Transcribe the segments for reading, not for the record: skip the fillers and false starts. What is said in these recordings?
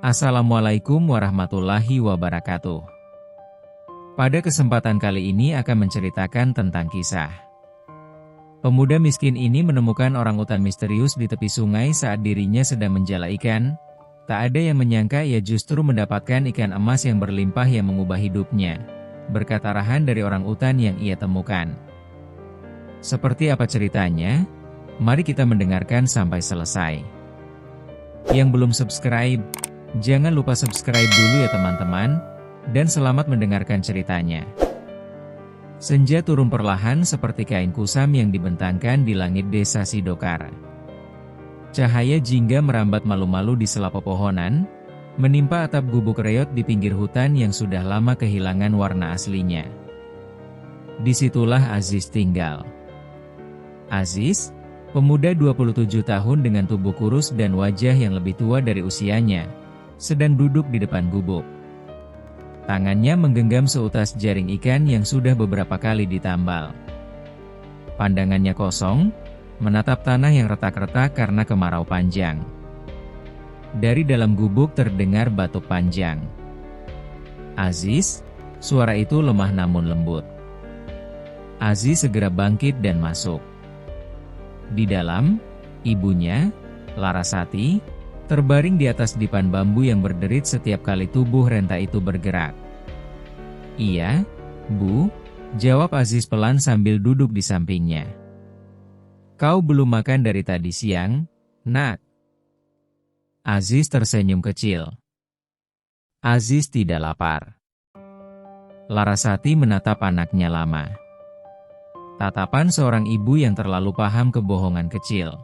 Assalamualaikum warahmatullahi wabarakatuh. Pada kesempatan kali ini akan menceritakan tentang kisah. Pemuda miskin ini menemukan orangutan misterius di tepi sungai saat dirinya sedang menjala ikan. Tak ada yang menyangka ia justru mendapatkan ikan emas yang berlimpah yang mengubah hidupnya, berkat arahan dari orangutan yang ia temukan. Seperti apa ceritanya? Mari kita mendengarkan sampai selesai. Yang belum subscribe, jangan lupa subscribe dulu ya teman-teman, dan selamat mendengarkan ceritanya. Senja turun perlahan seperti kain kusam yang dibentangkan di langit desa Sidokar. Cahaya jingga merambat malu-malu di sela pepohonan, menimpa atap gubuk reot di pinggir hutan yang sudah lama kehilangan warna aslinya. Disitulah Aziz tinggal. Aziz, pemuda 27 tahun dengan tubuh kurus dan wajah yang lebih tua dari usianya, sedang duduk di depan gubuk. Tangannya menggenggam seutas jaring ikan yang sudah beberapa kali ditambal. Pandangannya kosong, menatap tanah yang retak-retak karena kemarau panjang. Dari dalam gubuk terdengar batuk panjang. "Aziz," suara itu lemah namun lembut. Aziz segera bangkit dan masuk. Di dalam, ibunya, Larasati, terbaring di atas dipan bambu yang berderit setiap kali tubuh renta itu bergerak. "Iya, Bu," jawab Aziz pelan sambil duduk di sampingnya. "Kau belum makan dari tadi siang, Nak?" Aziz tersenyum kecil. Aziz tidak lapar. Larasati menatap anaknya lama. Tatapan seorang ibu yang terlalu paham kebohongan kecil.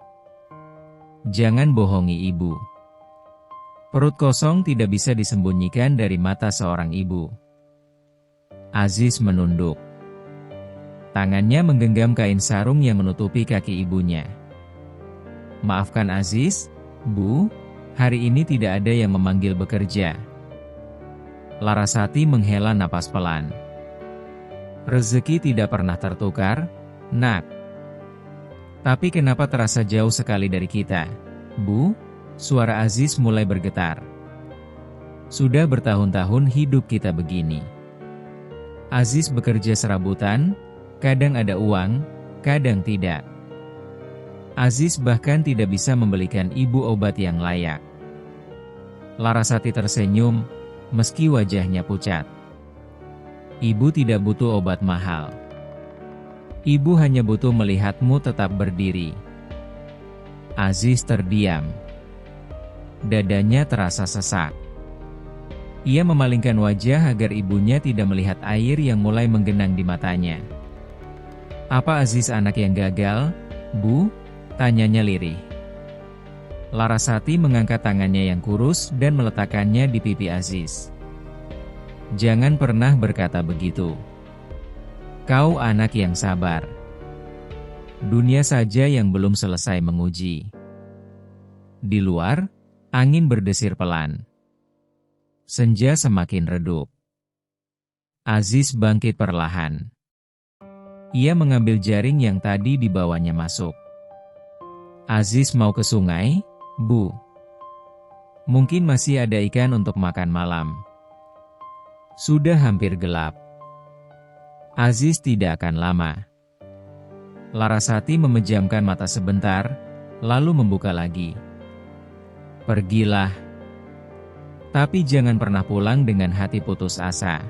"Jangan bohongi ibu." Perut kosong tidak bisa disembunyikan dari mata seorang ibu. Aziz menunduk. Tangannya menggenggam kain sarung yang menutupi kaki ibunya. "Maafkan Aziz, Bu, hari ini tidak ada yang memanggil bekerja." Larasati menghela napas pelan. "Rezeki tidak pernah tertukar, Nak. Tapi kenapa terasa jauh sekali dari kita, Bu?" Suara Aziz mulai bergetar. "Sudah bertahun-tahun hidup kita begini. Aziz bekerja serabutan, kadang ada uang, kadang tidak. Aziz bahkan tidak bisa membelikan ibu obat yang layak." Larasati tersenyum, meski wajahnya pucat. "Ibu tidak butuh obat mahal. Ibu hanya butuh melihatmu tetap berdiri." Aziz terdiam. Dadanya terasa sesak. Ia memalingkan wajah agar ibunya tidak melihat air yang mulai menggenang di matanya. "Apa Aziz anak yang gagal, Bu?" tanyanya lirih. Larasati mengangkat tangannya yang kurus dan meletakkannya di pipi Aziz. "Jangan pernah berkata begitu. Kau anak yang sabar. Dunia saja yang belum selesai menguji." Di luar, angin berdesir pelan. Senja semakin redup. Aziz bangkit perlahan. Ia mengambil jaring yang tadi dibawanya masuk. "Aziz mau ke sungai, Bu. Mungkin masih ada ikan untuk makan malam." Sudah hampir gelap. Aziz tidak akan lama. Larasati memejamkan mata sebentar, lalu membuka lagi. "Pergilah. Tapi jangan pernah pulang dengan hati putus asa."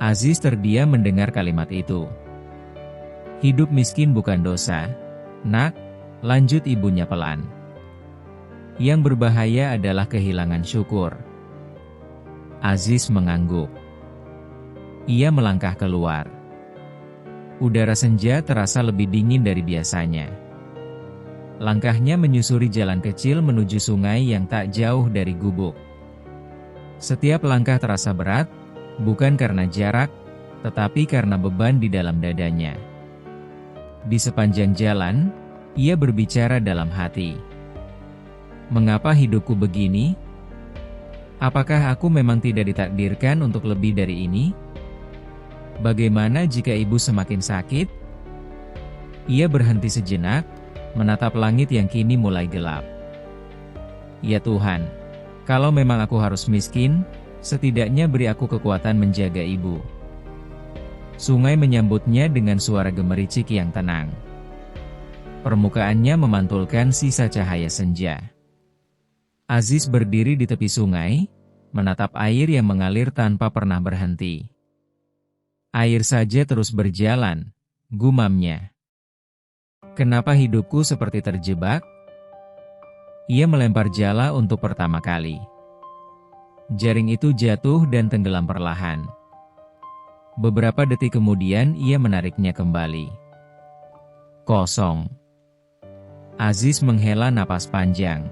Aziz terdiam mendengar kalimat itu. "Hidup miskin bukan dosa, Nak," lanjut ibunya pelan. "Yang berbahaya adalah kehilangan syukur." Aziz mengangguk. Ia melangkah keluar. Udara senja terasa lebih dingin dari biasanya. Langkahnya menyusuri jalan kecil menuju sungai yang tak jauh dari gubuk. Setiap langkah terasa berat, bukan karena jarak, tetapi karena beban di dalam dadanya. Di sepanjang jalan, ia berbicara dalam hati. "Mengapa hidupku begini? Apakah aku memang tidak ditakdirkan untuk lebih dari ini? Bagaimana jika ibu semakin sakit?" Ia berhenti sejenak, menatap langit yang kini mulai gelap. "Ya Tuhan, Kalau memang aku harus miskin, setidaknya beri aku kekuatan menjaga ibu. Sungai menyambutnya dengan suara gemericik yang tenang. Permukaannya memantulkan sisa cahaya senja. Aziz berdiri di tepi sungai, menatap air yang mengalir tanpa pernah berhenti. Air saja terus berjalan, gumamnya. Kenapa hidupku seperti terjebak? Ia melempar jala untuk pertama kali. Jaring itu jatuh dan tenggelam perlahan. Beberapa detik kemudian ia menariknya kembali. Kosong. Aziz menghela napas panjang.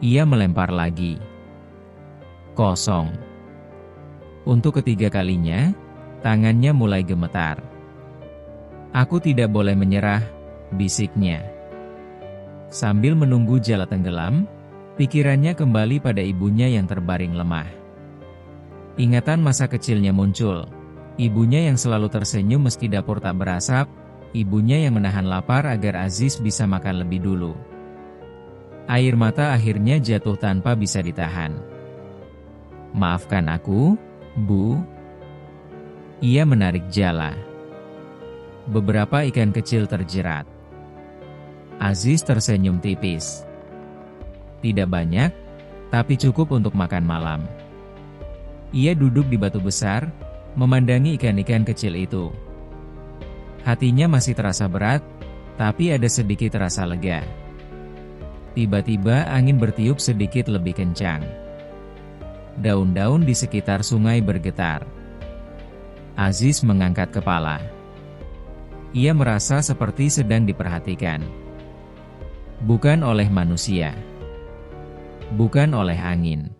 Ia melempar lagi. Kosong. Untuk ketiga kalinya, tangannya mulai gemetar. Aku tidak boleh menyerah, bisiknya. Sambil menunggu jala tenggelam, pikirannya kembali pada ibunya yang terbaring lemah. Ingatan masa kecilnya muncul. Ibunya yang selalu tersenyum meski dapur tak berasap, ibunya yang menahan lapar agar Aziz bisa makan lebih dulu. Air mata akhirnya jatuh tanpa bisa ditahan. Maafkan aku, Bu. Ia menarik jala. Beberapa ikan kecil terjerat. Aziz tersenyum tipis. Tidak banyak, tapi cukup untuk makan malam. Ia duduk di batu besar, memandangi ikan-ikan kecil itu. Hatinya masih terasa berat, tapi ada sedikit rasa lega. Tiba-tiba angin bertiup sedikit lebih kencang. Daun-daun di sekitar sungai bergetar. Aziz mengangkat kepala. Ia merasa seperti sedang diperhatikan. Bukan oleh manusia. Bukan oleh angin.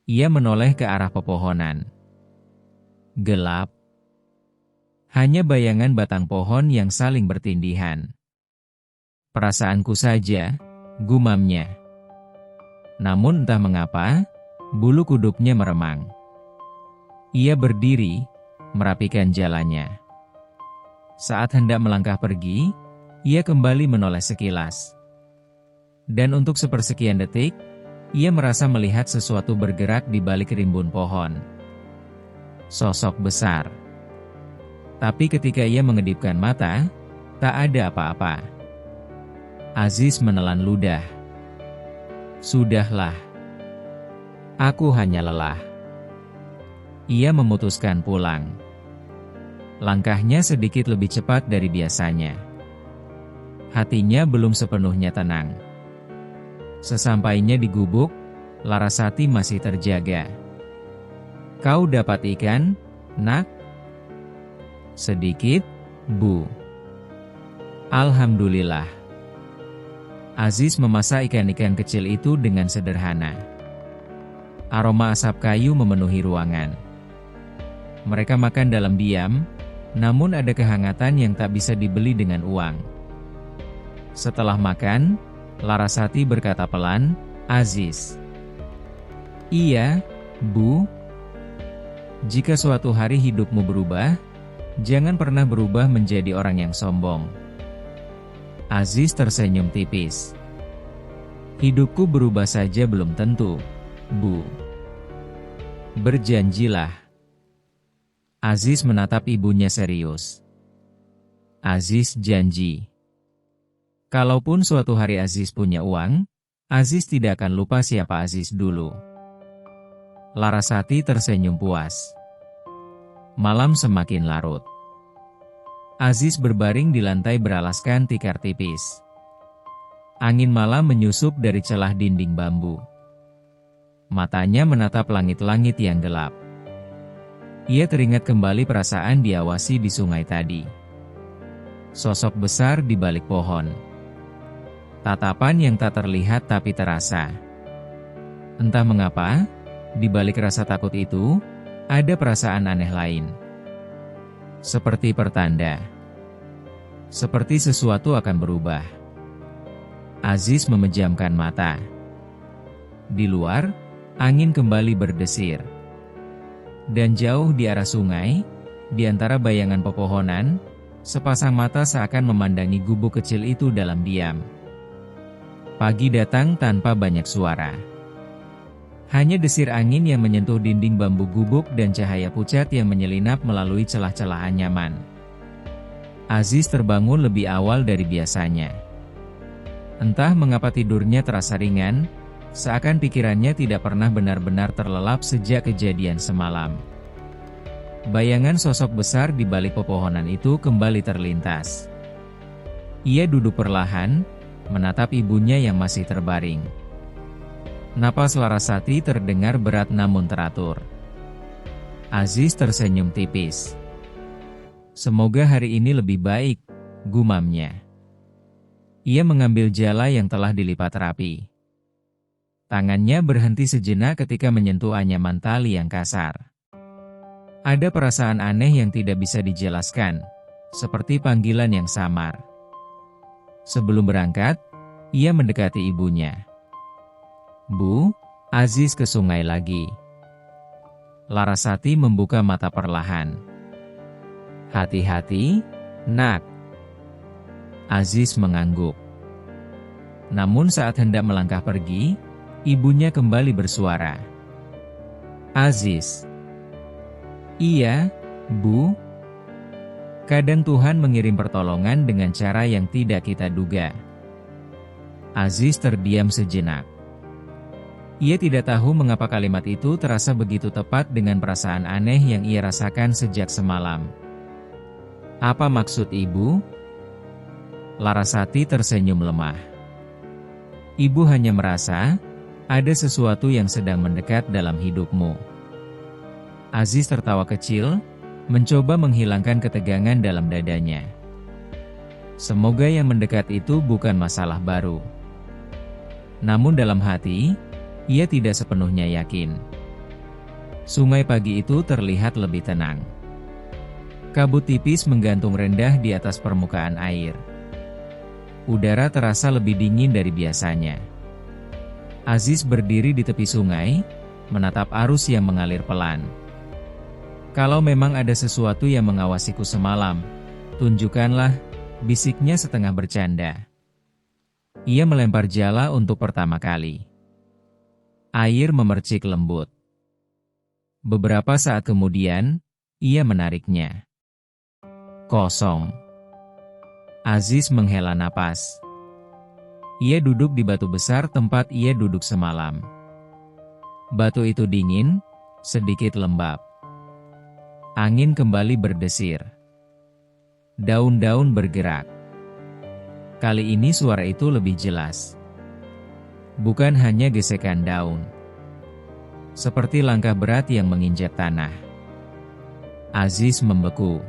Ia menoleh ke arah pepohonan. Gelap. Hanya bayangan batang pohon yang saling bertindihan. Perasaanku saja, gumamnya. Namun entah mengapa, bulu kuduknya meremang. Ia berdiri, merapikan jalannya. Saat hendak melangkah pergi, ia kembali menoleh sekilas. Dan untuk sepersekian detik, ia merasa melihat sesuatu bergerak di balik rimbun pohon. Sosok besar. Tapi ketika ia mengedipkan mata, tak ada apa-apa. Aziz menelan ludah. Sudahlah. Aku hanya lelah. Ia memutuskan pulang. Langkahnya sedikit lebih cepat dari biasanya. Hatinya belum sepenuhnya tenang. Sesampainya di gubuk, Larasati masih terjaga. Kau dapat ikan, Nak? Sedikit, Bu. Alhamdulillah. Aziz memasak ikan-ikan kecil itu dengan sederhana. Aroma asap kayu memenuhi ruangan. Mereka makan dalam diam, namun ada kehangatan yang tak bisa dibeli dengan uang. Setelah makan, Larasati berkata pelan, Aziz. Iya, Bu. Jika suatu hari hidupmu berubah, jangan pernah berubah menjadi orang yang sombong. Aziz tersenyum tipis. Hidupku berubah saja belum tentu, Bu. Berjanjilah. Aziz menatap ibunya serius. Aziz janji. Kalaupun suatu hari Aziz punya uang, Aziz tidak akan lupa siapa Aziz dulu. Larasati tersenyum puas. Malam semakin larut. Aziz berbaring di lantai beralaskan tikar tipis. Angin malam menyusup dari celah dinding bambu. Matanya menatap langit-langit yang gelap. Ia teringat kembali perasaan diawasi di sungai tadi. Sosok besar di balik pohon. Tatapan yang tak terlihat tapi terasa. Entah mengapa, di balik rasa takut itu, ada perasaan aneh lain. Seperti pertanda. Seperti sesuatu akan berubah. Aziz memejamkan mata. Di luar, angin kembali berdesir. Dan jauh di arah sungai, di antara bayangan pepohonan, sepasang mata seakan memandangi gubuk kecil itu dalam diam. Pagi datang tanpa banyak suara. Hanya desir angin yang menyentuh dinding bambu gubuk dan cahaya pucat yang menyelinap melalui celah-celah anyaman. Aziz terbangun lebih awal dari biasanya. Entah mengapa tidurnya terasa ringan, seakan pikirannya tidak pernah benar-benar terlelap sejak kejadian semalam. Bayangan sosok besar di balik pepohonan itu kembali terlintas. Ia duduk perlahan, menatap ibunya yang masih terbaring. Napas Larasati terdengar berat namun teratur. Aziz tersenyum tipis. Semoga hari ini lebih baik, gumamnya. Ia mengambil jala yang telah dilipat rapi. Tangannya berhenti sejenak ketika menyentuh anyaman tali yang kasar. Ada perasaan aneh yang tidak bisa dijelaskan, seperti panggilan yang samar. Sebelum berangkat, ia mendekati ibunya. "Bu, Aziz ke sungai lagi." Larasati membuka mata perlahan. "Hati-hati, Nak." Aziz mengangguk. Namun saat hendak melangkah pergi, ibunya kembali bersuara. "Aziz." "Iya, Bu." Kadang Tuhan mengirim pertolongan dengan cara yang tidak kita duga. Aziz terdiam sejenak. Ia tidak tahu mengapa kalimat itu terasa begitu tepat dengan perasaan aneh yang ia rasakan sejak semalam. "Apa maksud ibu?" Larasati tersenyum lemah. "Ibu hanya merasa ada sesuatu yang sedang mendekat dalam hidupmu." Aziz tertawa kecil, mencoba menghilangkan ketegangan dalam dadanya. Semoga yang mendekat itu bukan masalah baru. Namun dalam hati, ia tidak sepenuhnya yakin. Sungai pagi itu terlihat lebih tenang. Kabut tipis menggantung rendah di atas permukaan air. Udara terasa lebih dingin dari biasanya. Aziz berdiri di tepi sungai, menatap arus yang mengalir pelan. "Kalau memang ada sesuatu yang mengawasiku semalam, tunjukkanlah," bisiknya setengah bercanda. Ia melempar jala untuk pertama kali. Air memercik lembut. Beberapa saat kemudian, ia menariknya. Kosong. Aziz menghela napas. Ia duduk di batu besar tempat ia duduk semalam. Batu itu dingin, sedikit lembab. Angin kembali berdesir. Daun-daun bergerak. Kali ini suara itu lebih jelas. Bukan hanya gesekan daun. Seperti langkah berat yang menginjak tanah. Aziz membeku.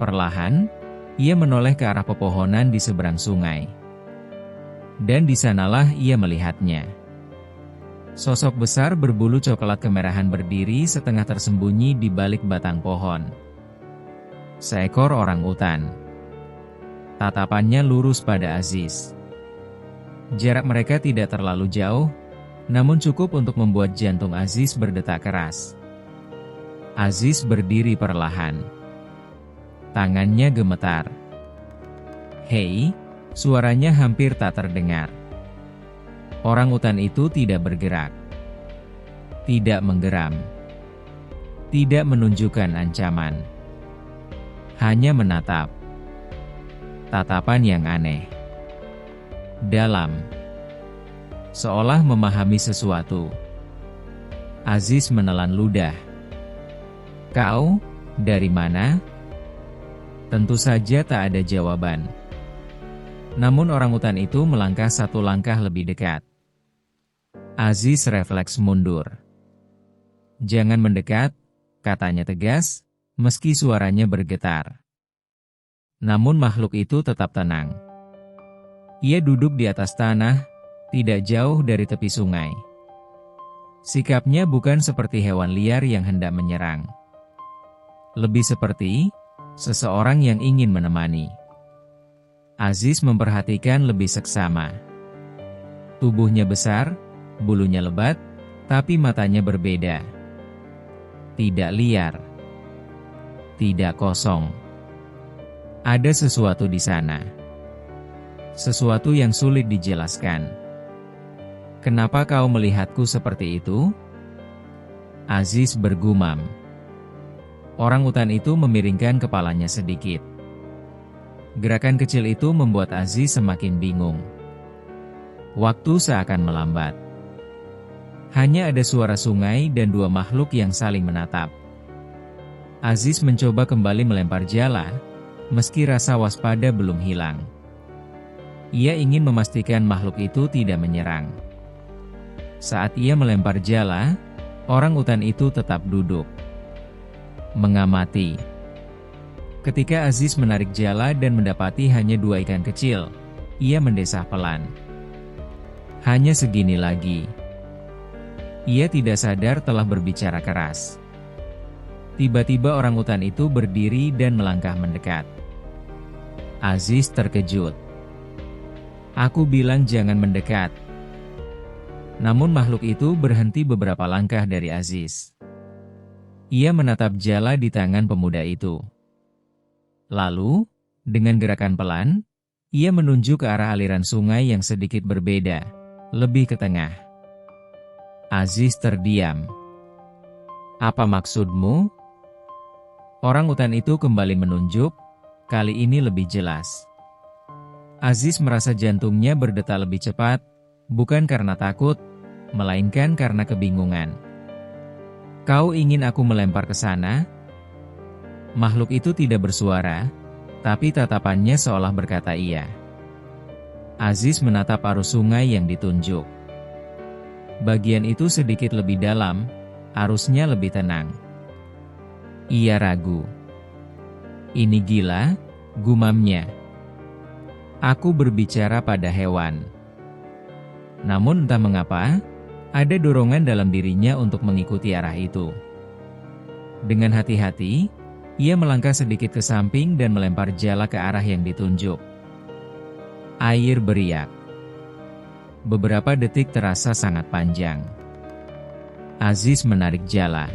Perlahan, ia menoleh ke arah pepohonan di seberang sungai. Dan di sanalah ia melihatnya. Sosok besar berbulu coklat kemerahan berdiri setengah tersembunyi di balik batang pohon. Seekor orang utan. Tatapannya lurus pada Aziz. Jarak mereka tidak terlalu jauh, namun cukup untuk membuat jantung Aziz berdetak keras. Aziz berdiri perlahan. Tangannya gemetar. "Hei," suaranya hampir tak terdengar. Orang utan itu tidak bergerak. Tidak menggeram. Tidak menunjukkan ancaman. Hanya menatap. Tatapan yang aneh. Dalam. Seolah memahami sesuatu. Aziz menelan ludah. "Kau, dari mana?" Tentu saja tak ada jawaban. Namun orangutan itu melangkah satu langkah lebih dekat. Aziz refleks mundur. "Jangan mendekat," katanya tegas, meski suaranya bergetar. Namun makhluk itu tetap tenang. Ia duduk di atas tanah, tidak jauh dari tepi sungai. Sikapnya bukan seperti hewan liar yang hendak menyerang. Lebih seperti seseorang yang ingin menemani. Aziz memperhatikan lebih seksama. Tubuhnya besar, bulunya lebat, tapi matanya berbeda. Tidak liar. Tidak kosong. Ada sesuatu di sana. Sesuatu yang sulit dijelaskan. "Kenapa kau melihatku seperti itu?" Aziz bergumam. Orang utan itu memiringkan kepalanya sedikit. Gerakan kecil itu membuat Aziz semakin bingung. Waktu seakan melambat. Hanya ada suara sungai dan dua makhluk yang saling menatap. Aziz mencoba kembali melempar jala, meski rasa waspada belum hilang. Ia ingin memastikan makhluk itu tidak menyerang. Saat ia melempar jala, orang utan itu tetap duduk, mengamati. Ketika Aziz menarik jala dan mendapati hanya 2 ikan kecil, ia mendesah pelan. Hanya segini lagi. Ia tidak sadar telah berbicara keras. Tiba-tiba orang utan itu berdiri dan melangkah mendekat. Aziz terkejut. "Aku bilang jangan mendekat." Namun makhluk itu berhenti beberapa langkah dari Aziz. Ia menatap jala di tangan pemuda itu. Lalu, dengan gerakan pelan, ia menunjuk ke arah aliran sungai yang sedikit berbeda, lebih ke tengah. Aziz terdiam. "Apa maksudmu?" Orang utan itu kembali menunjuk, kali ini lebih jelas. Aziz merasa jantungnya berdetak lebih cepat, bukan karena takut, melainkan karena kebingungan. "Kau ingin aku melempar ke sana?" Makhluk itu tidak bersuara, tapi tatapannya seolah berkata iya. Aziz menatap arus sungai yang ditunjuk. Bagian itu sedikit lebih dalam, arusnya lebih tenang. Ia ragu. "Ini gila," gumamnya. "Aku berbicara pada hewan." Namun entah mengapa, ada dorongan dalam dirinya untuk mengikuti arah itu. Dengan hati-hati, ia melangkah sedikit ke samping dan melempar jala ke arah yang ditunjuk. Air beriak. Beberapa detik terasa sangat panjang. Aziz menarik jala.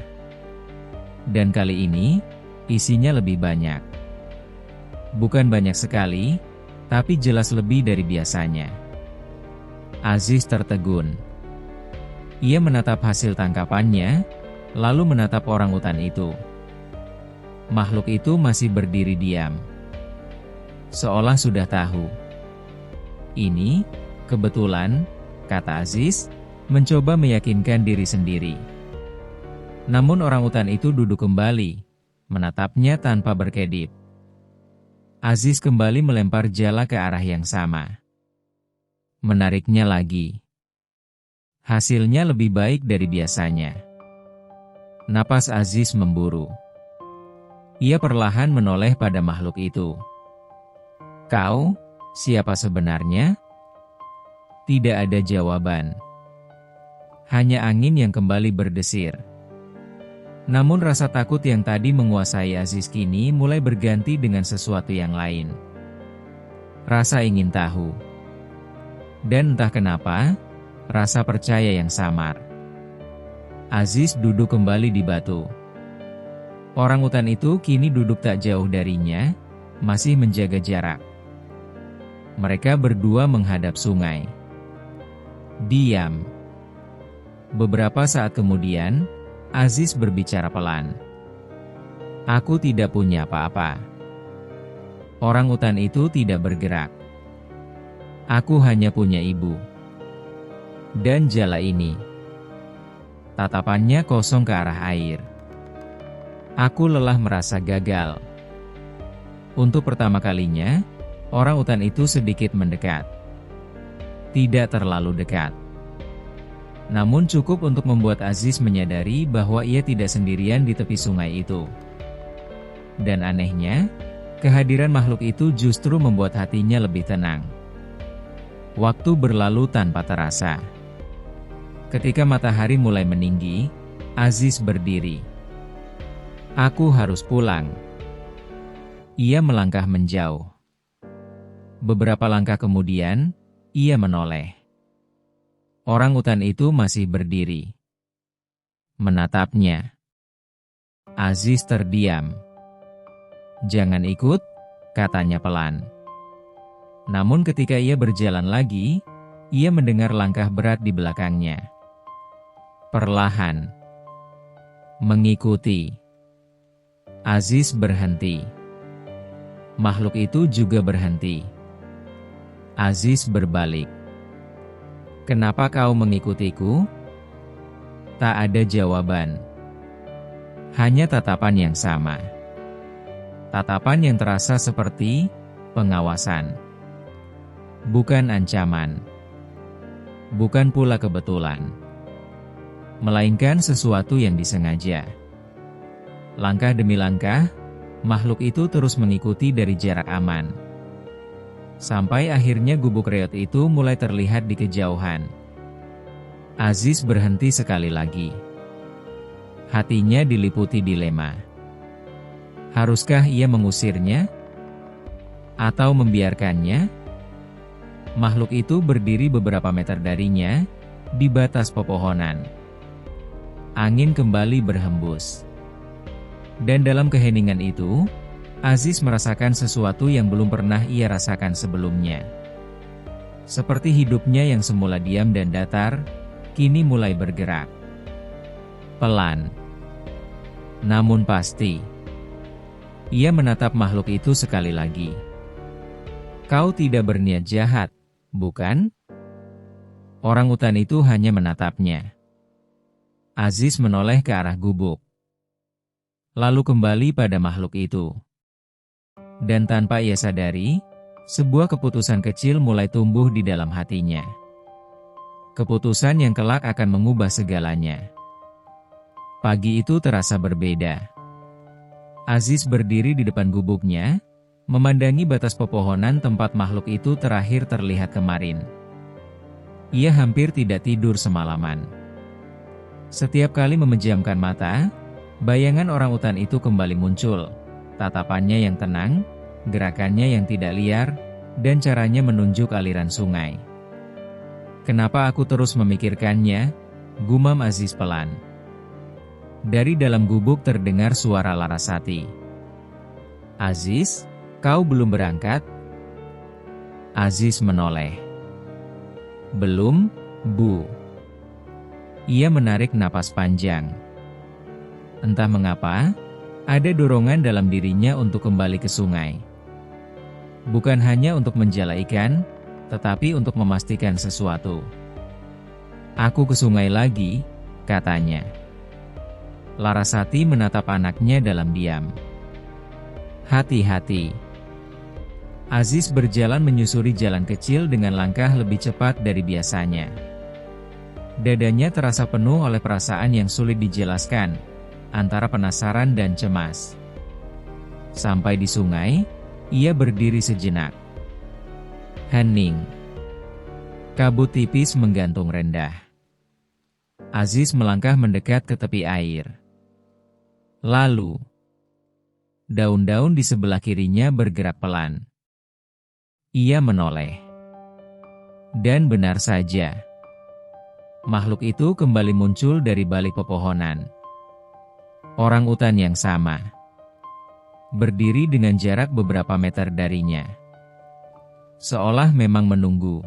Dan kali ini, isinya lebih banyak. Bukan banyak sekali, tapi jelas lebih dari biasanya. Aziz tertegun. Ia menatap hasil tangkapannya, lalu menatap orang utan itu. Makhluk itu masih berdiri diam, seolah sudah tahu. "Ini, kebetulan," kata Aziz, mencoba meyakinkan diri sendiri. Namun orang utan itu duduk kembali, menatapnya tanpa berkedip. Aziz kembali melempar jala ke arah yang sama. Menariknya lagi. Hasilnya lebih baik dari biasanya. Napas Aziz memburu. Ia perlahan menoleh pada makhluk itu. "Kau, siapa sebenarnya?" Tidak ada jawaban. Hanya angin yang kembali berdesir. Namun rasa takut yang tadi menguasai Aziz kini mulai berganti dengan sesuatu yang lain. Rasa ingin tahu. Dan entah kenapa, rasa percaya yang samar. Aziz duduk kembali di batu. Orang utan itu kini duduk tak jauh darinya, masih menjaga jarak. Mereka berdua menghadap sungai. Diam. Beberapa saat kemudian, Aziz berbicara pelan. "Aku tidak punya apa-apa." Orang utan itu tidak bergerak. "Aku hanya punya ibu. Dan jala ini." Tatapannya kosong ke arah air. "Aku lelah merasa gagal." Untuk pertama kalinya, orang utan itu sedikit mendekat. Tidak terlalu dekat. Namun cukup untuk membuat Aziz menyadari bahwa ia tidak sendirian di tepi sungai itu. Dan anehnya, kehadiran makhluk itu justru membuat hatinya lebih tenang. Waktu berlalu tanpa terasa. Ketika matahari mulai meninggi, Aziz berdiri. "Aku harus pulang." Ia melangkah menjauh. Beberapa langkah kemudian, ia menoleh. Orang utan itu masih berdiri, menatapnya. Aziz terdiam. "Jangan ikut," katanya pelan. Namun ketika ia berjalan lagi, Ia mendengar langkah berat di belakangnya. Perlahan. Mengikuti. Aziz berhenti. Makhluk itu juga berhenti. Aziz berbalik. "Kenapa kau mengikutiku?" Tak ada jawaban. Hanya tatapan yang sama. Tatapan yang terasa seperti pengawasan. Bukan ancaman. Bukan pula kebetulan. Melainkan sesuatu yang disengaja. Langkah demi langkah, makhluk itu terus mengikuti dari jarak aman. Sampai akhirnya gubuk reot itu mulai terlihat di kejauhan. Aziz berhenti sekali lagi. Hatinya diliputi dilema. Haruskah ia mengusirnya? Atau membiarkannya? Makhluk itu berdiri beberapa meter darinya, di batas pepohonan. Angin kembali berhembus. Dan dalam keheningan itu, Aziz merasakan sesuatu yang belum pernah ia rasakan sebelumnya. Seperti hidupnya yang semula diam dan datar, kini mulai bergerak. Pelan. Namun pasti. Ia menatap makhluk itu sekali lagi. "Kau tidak berniat jahat, bukan?" Orangutan itu hanya menatapnya. Aziz menoleh ke arah gubuk. Lalu kembali pada makhluk itu. Dan tanpa ia sadari, sebuah keputusan kecil mulai tumbuh di dalam hatinya. Keputusan yang kelak akan mengubah segalanya. Pagi itu terasa berbeda. Aziz berdiri di depan gubuknya, memandangi batas pepohonan tempat makhluk itu terakhir terlihat kemarin. Ia hampir tidak tidur semalaman. Setiap kali memejamkan mata, bayangan orangutan itu kembali muncul. Tatapannya yang tenang, gerakannya yang tidak liar, dan caranya menunjuk aliran sungai. "Kenapa aku terus memikirkannya?" gumam Aziz pelan. Dari dalam gubuk terdengar suara Larasati. "Aziz, kau belum berangkat?" Aziz menoleh. "Belum, Bu." Ia menarik napas panjang. Entah mengapa, ada dorongan dalam dirinya untuk kembali ke sungai. Bukan hanya untuk menjala ikan, tetapi untuk memastikan sesuatu. "Aku ke sungai lagi," katanya. Larasati menatap anaknya dalam diam. "Hati-hati." Aziz berjalan menyusuri jalan kecil dengan langkah lebih cepat dari biasanya. Dadanya terasa penuh oleh perasaan yang sulit dijelaskan, antara penasaran dan cemas. Sampai di sungai, ia berdiri sejenak. Hening. Kabut tipis menggantung rendah. Aziz melangkah mendekat ke tepi air. Lalu, daun-daun di sebelah kirinya bergerak pelan. Ia menoleh. Dan benar saja, makhluk itu kembali muncul dari balik pepohonan. Orangutan yang sama. Berdiri dengan jarak beberapa meter darinya. Seolah memang menunggu.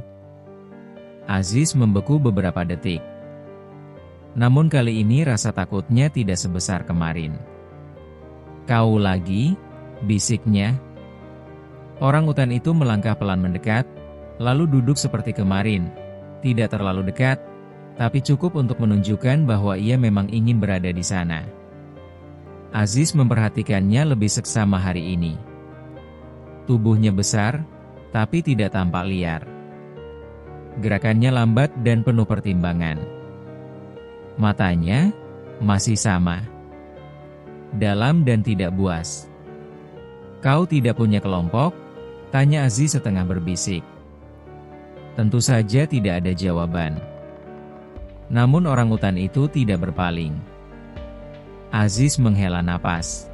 Aziz membeku beberapa detik. Namun kali ini rasa takutnya tidak sebesar kemarin. "Kau lagi?" bisiknya. Orangutan itu melangkah pelan mendekat, lalu duduk seperti kemarin. Tidak terlalu dekat, tapi cukup untuk menunjukkan bahwa ia memang ingin berada di sana. Aziz memperhatikannya lebih seksama hari ini. Tubuhnya besar, tapi tidak tampak liar. Gerakannya lambat dan penuh pertimbangan. Matanya masih sama. Dalam dan tidak buas. "Kau tidak punya kelompok?" tanya Aziz setengah berbisik. Tentu saja tidak ada jawaban. Namun orangutan itu tidak berpaling. Aziz menghela napas.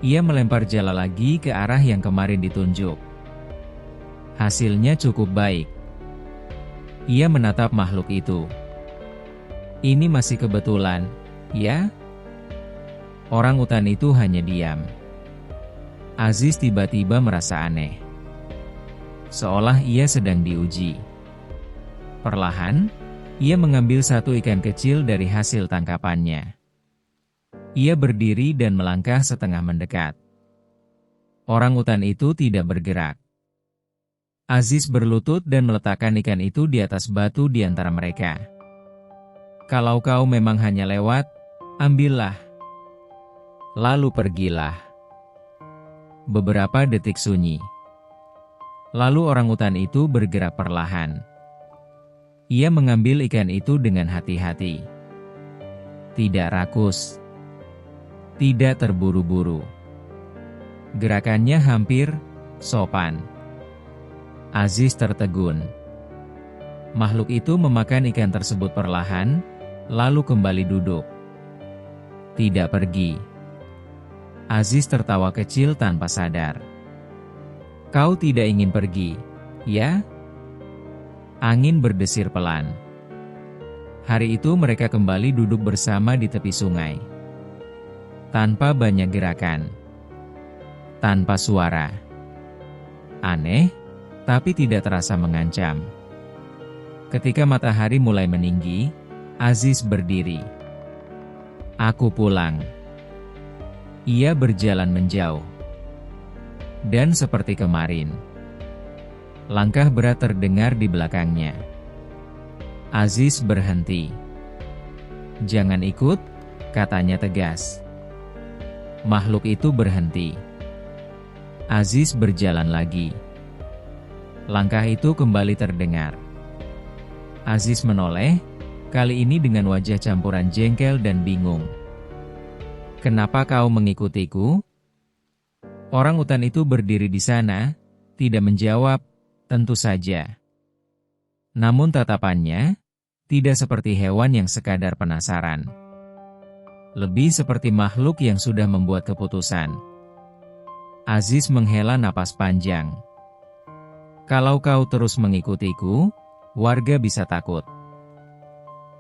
Ia melempar jala lagi ke arah yang kemarin ditunjuk. Hasilnya cukup baik. Ia menatap makhluk itu. "Ini masih kebetulan, ya?" Orangutan itu hanya diam. Aziz tiba-tiba merasa aneh. Seolah ia sedang diuji. Perlahan, ia mengambil satu ikan kecil dari hasil tangkapannya. Ia berdiri dan melangkah setengah mendekat. Orangutan itu tidak bergerak. Aziz berlutut dan meletakkan ikan itu di atas batu di antara mereka. "Kalau kau memang hanya lewat, ambillah. Lalu pergilah." Beberapa detik sunyi. Lalu orangutan itu bergerak perlahan. Ia mengambil ikan itu dengan hati-hati. Tidak rakus. Tidak terburu-buru. Gerakannya hampir sopan. Aziz tertegun. Makhluk itu memakan ikan tersebut perlahan, lalu kembali duduk. Tidak pergi. Aziz tertawa kecil tanpa sadar. "Kau tidak ingin pergi, ya?" Angin berdesir pelan. Hari itu mereka kembali duduk bersama di tepi sungai. Tanpa banyak gerakan. Tanpa suara. Aneh, tapi tidak terasa mengancam. Ketika matahari mulai meninggi, Aziz berdiri. "Aku pulang." Ia berjalan menjauh. Dan seperti kemarin, langkah berat terdengar di belakangnya. Aziz berhenti. "Jangan ikut," katanya tegas. Makhluk itu berhenti. Aziz berjalan lagi. Langkah itu kembali terdengar. Aziz menoleh, kali ini dengan wajah campuran jengkel dan bingung. "Kenapa kau mengikutiku?" Orangutan itu berdiri di sana, tidak menjawab, tentu saja. Namun tatapannya, tidak seperti hewan yang sekadar penasaran. Lebih seperti makhluk yang sudah membuat keputusan. Aziz menghela napas panjang. "Kalau kau terus mengikutiku, warga bisa takut."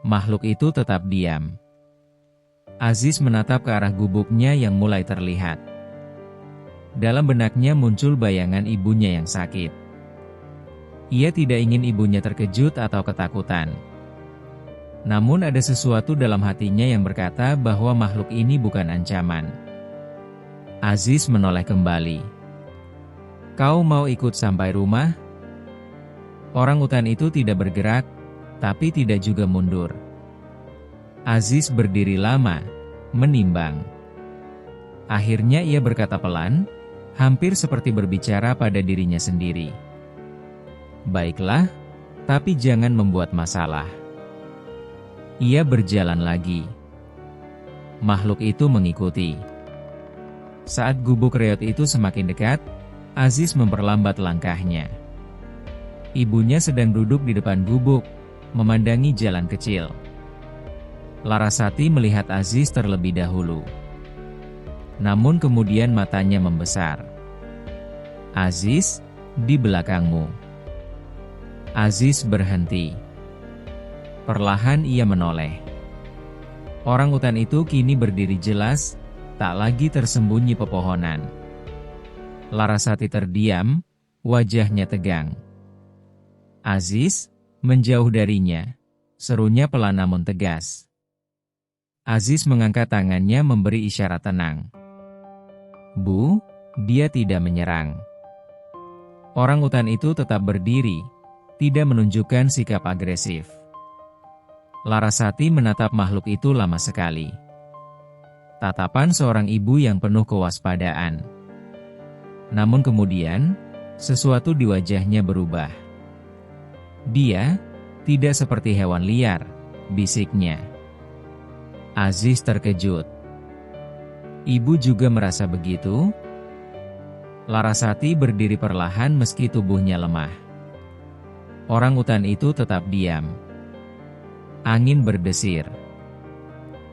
Makhluk itu tetap diam. Aziz menatap ke arah gubuknya yang mulai terlihat. Dalam benaknya muncul bayangan ibunya yang sakit. Ia tidak ingin ibunya terkejut atau ketakutan. Namun ada sesuatu dalam hatinya yang berkata bahwa makhluk ini bukan ancaman. Aziz menoleh kembali. "Kau mau ikut sampai rumah?" Orangutan itu tidak bergerak, tapi tidak juga mundur. Aziz berdiri lama, menimbang. Akhirnya ia berkata pelan, hampir seperti berbicara pada dirinya sendiri. "Baiklah, tapi jangan membuat masalah." Ia berjalan lagi. Makhluk itu mengikuti. Saat gubuk reot itu semakin dekat, Aziz memperlambat langkahnya. Ibunya sedang duduk di depan gubuk, memandangi jalan kecil. Larasati melihat Aziz terlebih dahulu. Namun kemudian matanya membesar. "Aziz, di belakangmu." Aziz berhenti. Perlahan ia menoleh. Orangutan itu kini berdiri jelas, tak lagi tersembunyi pepohonan. Larasati terdiam, wajahnya tegang. "Aziz, menjauh darinya," serunya pelan namun tegas. Aziz mengangkat tangannya memberi isyarat tenang. "Bu," dia tidak menyerang. Orangutan itu tetap berdiri, tidak menunjukkan sikap agresif. Larasati menatap makhluk itu lama sekali. Tatapan seorang ibu yang penuh kewaspadaan. Namun kemudian, sesuatu di wajahnya berubah. "Dia tidak seperti hewan liar," bisiknya. Aziz terkejut. Ibu juga merasa begitu? Larasati berdiri perlahan meski tubuhnya lemah. Orangutan itu tetap diam. Angin berdesir.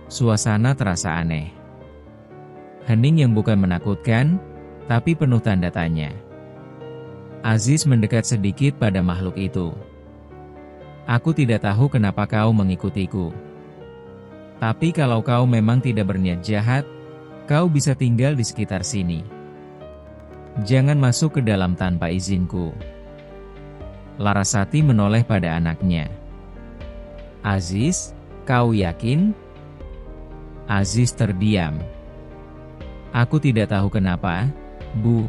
Suasana terasa aneh. Hening yang bukan menakutkan, tapi penuh tanda tanya. Aziz mendekat sedikit pada makhluk itu. "Aku tidak tahu kenapa kau mengikutiku. Tapi kalau kau memang tidak berniat jahat, kau bisa tinggal di sekitar sini. Jangan masuk ke dalam tanpa izinku." Larasati menoleh pada anaknya. Aziz, kau yakin? Aziz terdiam. Aku tidak tahu kenapa, Bu.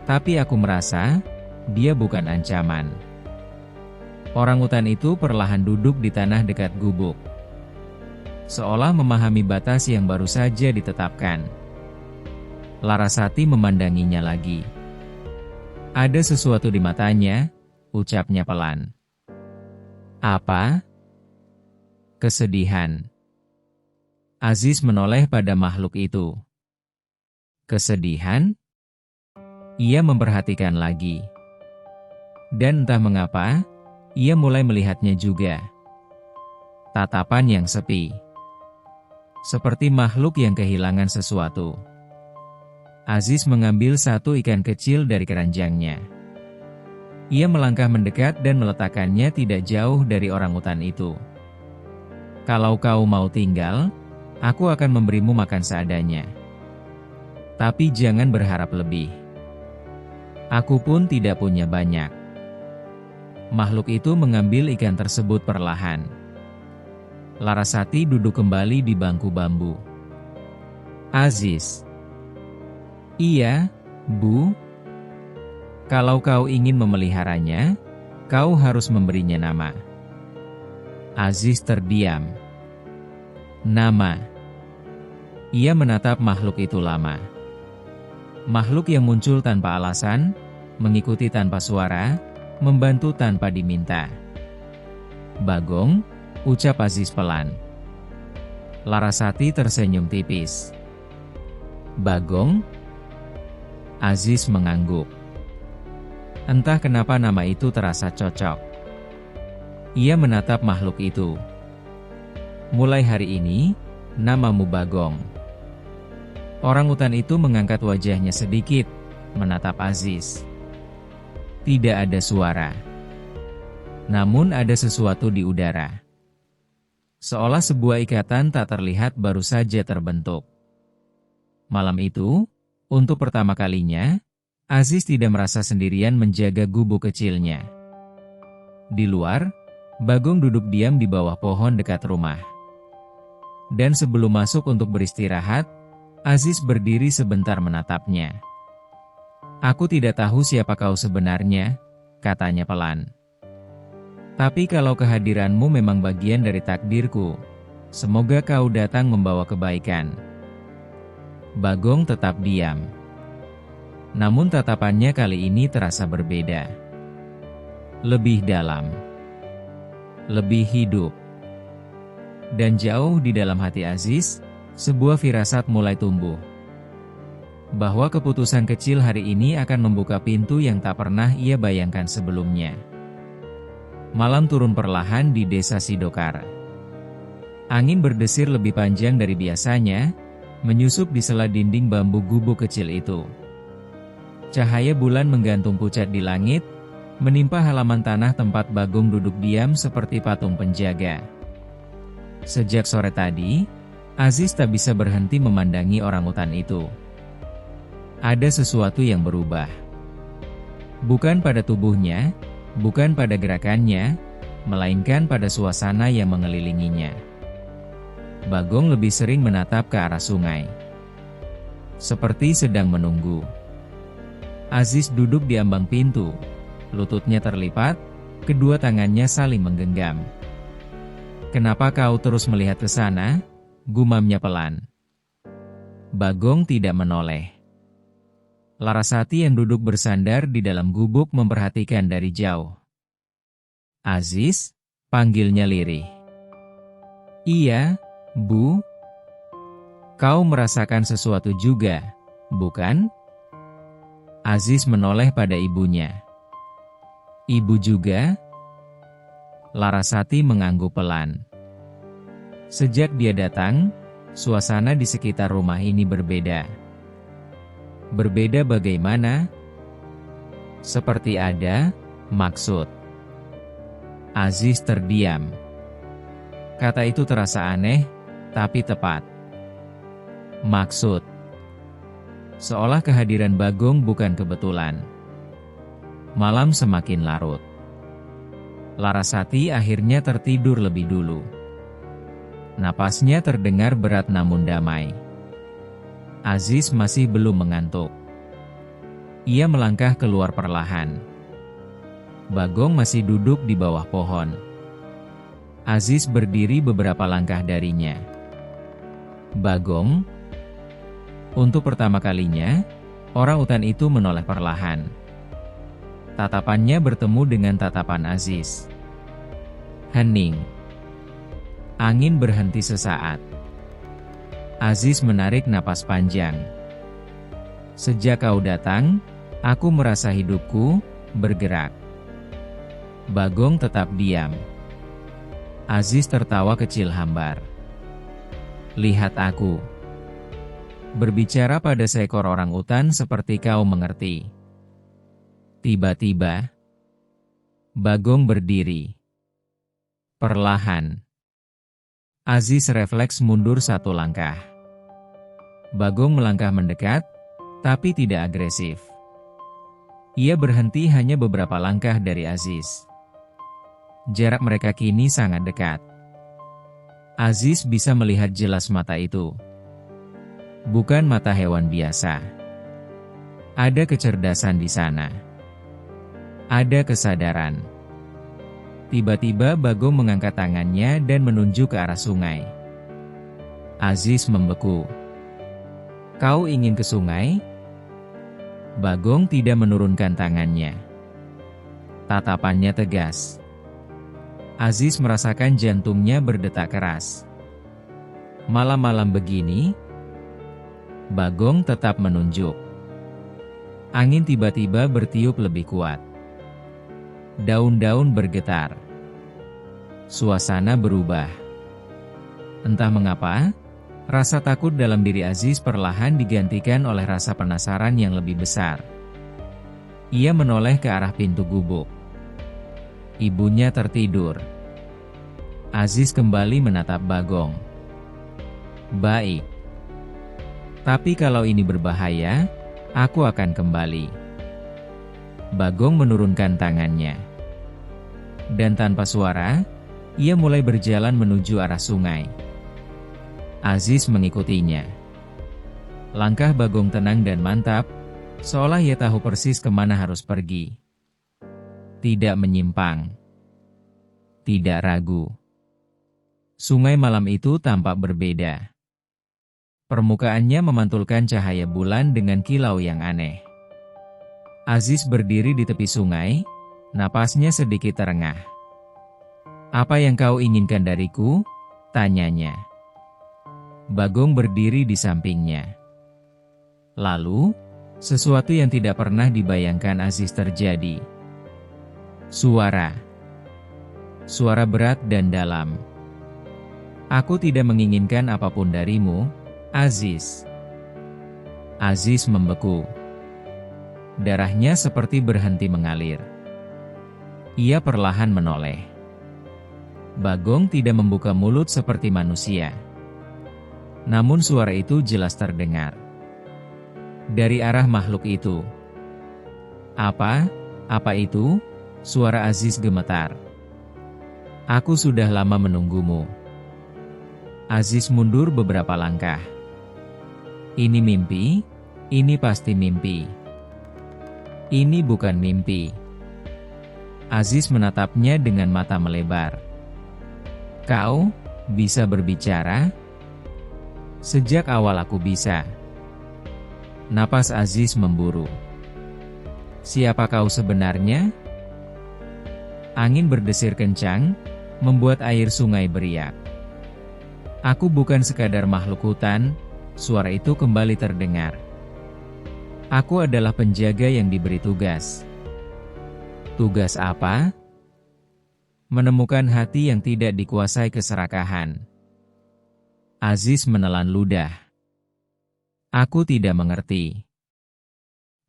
Tapi aku merasa, dia bukan ancaman. Orangutan itu perlahan duduk di tanah dekat gubuk, seolah memahami batas yang baru saja ditetapkan. Larasati memandanginya lagi. Ada sesuatu di matanya, ucapnya pelan. Apa? Kesedihan. Aziz menoleh pada makhluk itu. Kesedihan? Ia memperhatikan lagi. Dan entah mengapa, ia mulai melihatnya juga. Tatapan yang sepi. Seperti makhluk yang kehilangan sesuatu. Aziz mengambil satu ikan kecil dari keranjangnya. Ia melangkah mendekat dan meletakkannya tidak jauh dari orangutan itu. Kalau kau mau tinggal, aku akan memberimu makan seadanya. Tapi jangan berharap lebih. Aku pun tidak punya banyak. Makhluk itu mengambil ikan tersebut perlahan. Larasati duduk kembali di bangku bambu. Aziz. Iya, Bu. Kalau kau ingin memeliharanya, kau harus memberinya nama. Aziz terdiam. Nama. Ia menatap makhluk itu lama. Makhluk yang muncul tanpa alasan, mengikuti tanpa suara, membantu tanpa diminta. Bagong, ucap Aziz pelan. Larasati tersenyum tipis. Bagong? Aziz mengangguk. Entah kenapa nama itu terasa cocok. Ia menatap makhluk itu. Mulai hari ini, namamu Bagong. Orangutan itu mengangkat wajahnya sedikit, menatap Aziz. Tidak ada suara. Namun ada sesuatu di udara. Seolah sebuah ikatan tak terlihat baru saja terbentuk. Malam itu, untuk pertama kalinya, Aziz tidak merasa sendirian menjaga gubuk kecilnya. Di luar, Bagong duduk diam di bawah pohon dekat rumah. Dan sebelum masuk untuk beristirahat, Aziz berdiri sebentar menatapnya. Aku tidak tahu siapa kau sebenarnya, katanya pelan. Tapi kalau kehadiranmu memang bagian dari takdirku, semoga kau datang membawa kebaikan. Bagong tetap diam. Namun tatapannya kali ini terasa berbeda. Lebih dalam. Lebih hidup. Dan jauh di dalam hati Aziz, sebuah firasat mulai tumbuh. Bahwa keputusan kecil hari ini akan membuka pintu yang tak pernah ia bayangkan sebelumnya. Malam turun perlahan di desa Sidokar. Angin berdesir lebih panjang dari biasanya, menyusup di sela dinding bambu gubuk kecil itu. Cahaya bulan menggantung pucat di langit, menimpa halaman tanah tempat Bagong duduk diam seperti patung penjaga. Sejak sore tadi, Aziz tak bisa berhenti memandangi orangutan itu. Ada sesuatu yang berubah. Bukan pada tubuhnya, bukan pada gerakannya, melainkan pada suasana yang mengelilinginya. Bagong lebih sering menatap ke arah sungai. Seperti sedang menunggu. Aziz duduk di ambang pintu. Lututnya terlipat, kedua tangannya saling menggenggam. Kenapa kau terus melihat ke sana? Gumamnya pelan. Bagong tidak menoleh. Larasati yang duduk bersandar di dalam gubuk memperhatikan dari jauh. Aziz, panggilnya lirih. Iya, Bu. Kau merasakan sesuatu juga, bukan? Aziz menoleh pada ibunya. Ibu juga? Larasati mengangguk pelan. Sejak dia datang, suasana di sekitar rumah ini berbeda. Berbeda bagaimana? Seperti ada maksud. Aziz terdiam. Kata itu terasa aneh, tapi tepat. Maksud. Seolah kehadiran Bagong bukan kebetulan. Malam semakin larut. Larasati akhirnya tertidur lebih dulu. Napasnya terdengar berat namun damai. Aziz masih belum mengantuk. Ia melangkah keluar perlahan. Bagong masih duduk di bawah pohon. Aziz berdiri beberapa langkah darinya. "Bagong?" Untuk pertama kalinya, orang utan itu menoleh perlahan. Tatapannya bertemu dengan tatapan Aziz. Hening. Angin berhenti sesaat. Aziz menarik napas panjang. "Sejak kau datang, aku merasa hidupku bergerak." Bagong tetap diam. Aziz tertawa kecil hambar. "Lihat aku. Berbicara pada seekor orang utan seperti kau mengerti." Tiba-tiba, Bagong berdiri. Perlahan. Aziz refleks mundur satu langkah. Bagong melangkah mendekat, tapi tidak agresif. Ia berhenti hanya beberapa langkah dari Aziz. Jarak mereka kini sangat dekat. Aziz bisa melihat jelas mata itu. Bukan mata hewan biasa. Ada kecerdasan di sana. Ada kesadaran. Tiba-tiba Bagong mengangkat tangannya dan menunjuk ke arah sungai. Aziz membeku. "Kau ingin ke sungai?" Bagong tidak menurunkan tangannya. Tatapannya tegas. Aziz merasakan jantungnya berdetak keras. Malam-malam begini, Bagong tetap menunjuk. Angin tiba-tiba bertiup lebih kuat. Daun-daun bergetar. Suasana berubah. Entah mengapa, rasa takut dalam diri Aziz perlahan digantikan oleh rasa penasaran yang lebih besar. Ia menoleh ke arah pintu gubuk. Ibunya tertidur. Aziz kembali menatap Bagong. "Baik. Tapi kalau ini berbahaya, aku akan kembali." Bagong menurunkan tangannya. Dan tanpa suara, ia mulai berjalan menuju arah sungai. Aziz mengikutinya. Langkah Bagong tenang dan mantap, seolah ia tahu persis kemana harus pergi. Tidak menyimpang. Tidak ragu. Sungai malam itu tampak berbeda. Permukaannya memantulkan cahaya bulan dengan kilau yang aneh. Aziz berdiri di tepi sungai, napasnya sedikit terengah. "Apa yang kau inginkan dariku?" tanyanya. Bagong berdiri di sampingnya. Lalu, sesuatu yang tidak pernah dibayangkan Aziz terjadi. Suara. Suara berat dan dalam. "Aku tidak menginginkan apapun darimu, Aziz." Aziz membeku. Darahnya seperti berhenti mengalir. Ia perlahan menoleh. Bagong tidak membuka mulut seperti manusia. Namun suara itu jelas terdengar. Dari arah makhluk itu. "Apa? Apa itu?" Suara Aziz gemetar. "Aku sudah lama menunggumu." Aziz mundur beberapa langkah. "Ini mimpi? Ini pasti mimpi." "Ini bukan mimpi." Aziz menatapnya dengan mata melebar. "Kau bisa berbicara?" "Sejak awal aku bisa." Napas Aziz memburu. "Siapa kau sebenarnya?" Angin berdesir kencang, membuat air sungai beriak. "Aku bukan sekadar makhluk hutan," suara itu kembali terdengar. "Aku adalah penjaga yang diberi tugas." "Tugas apa?" "Menemukan hati yang tidak dikuasai keserakahan." Aziz menelan ludah. "Aku tidak mengerti."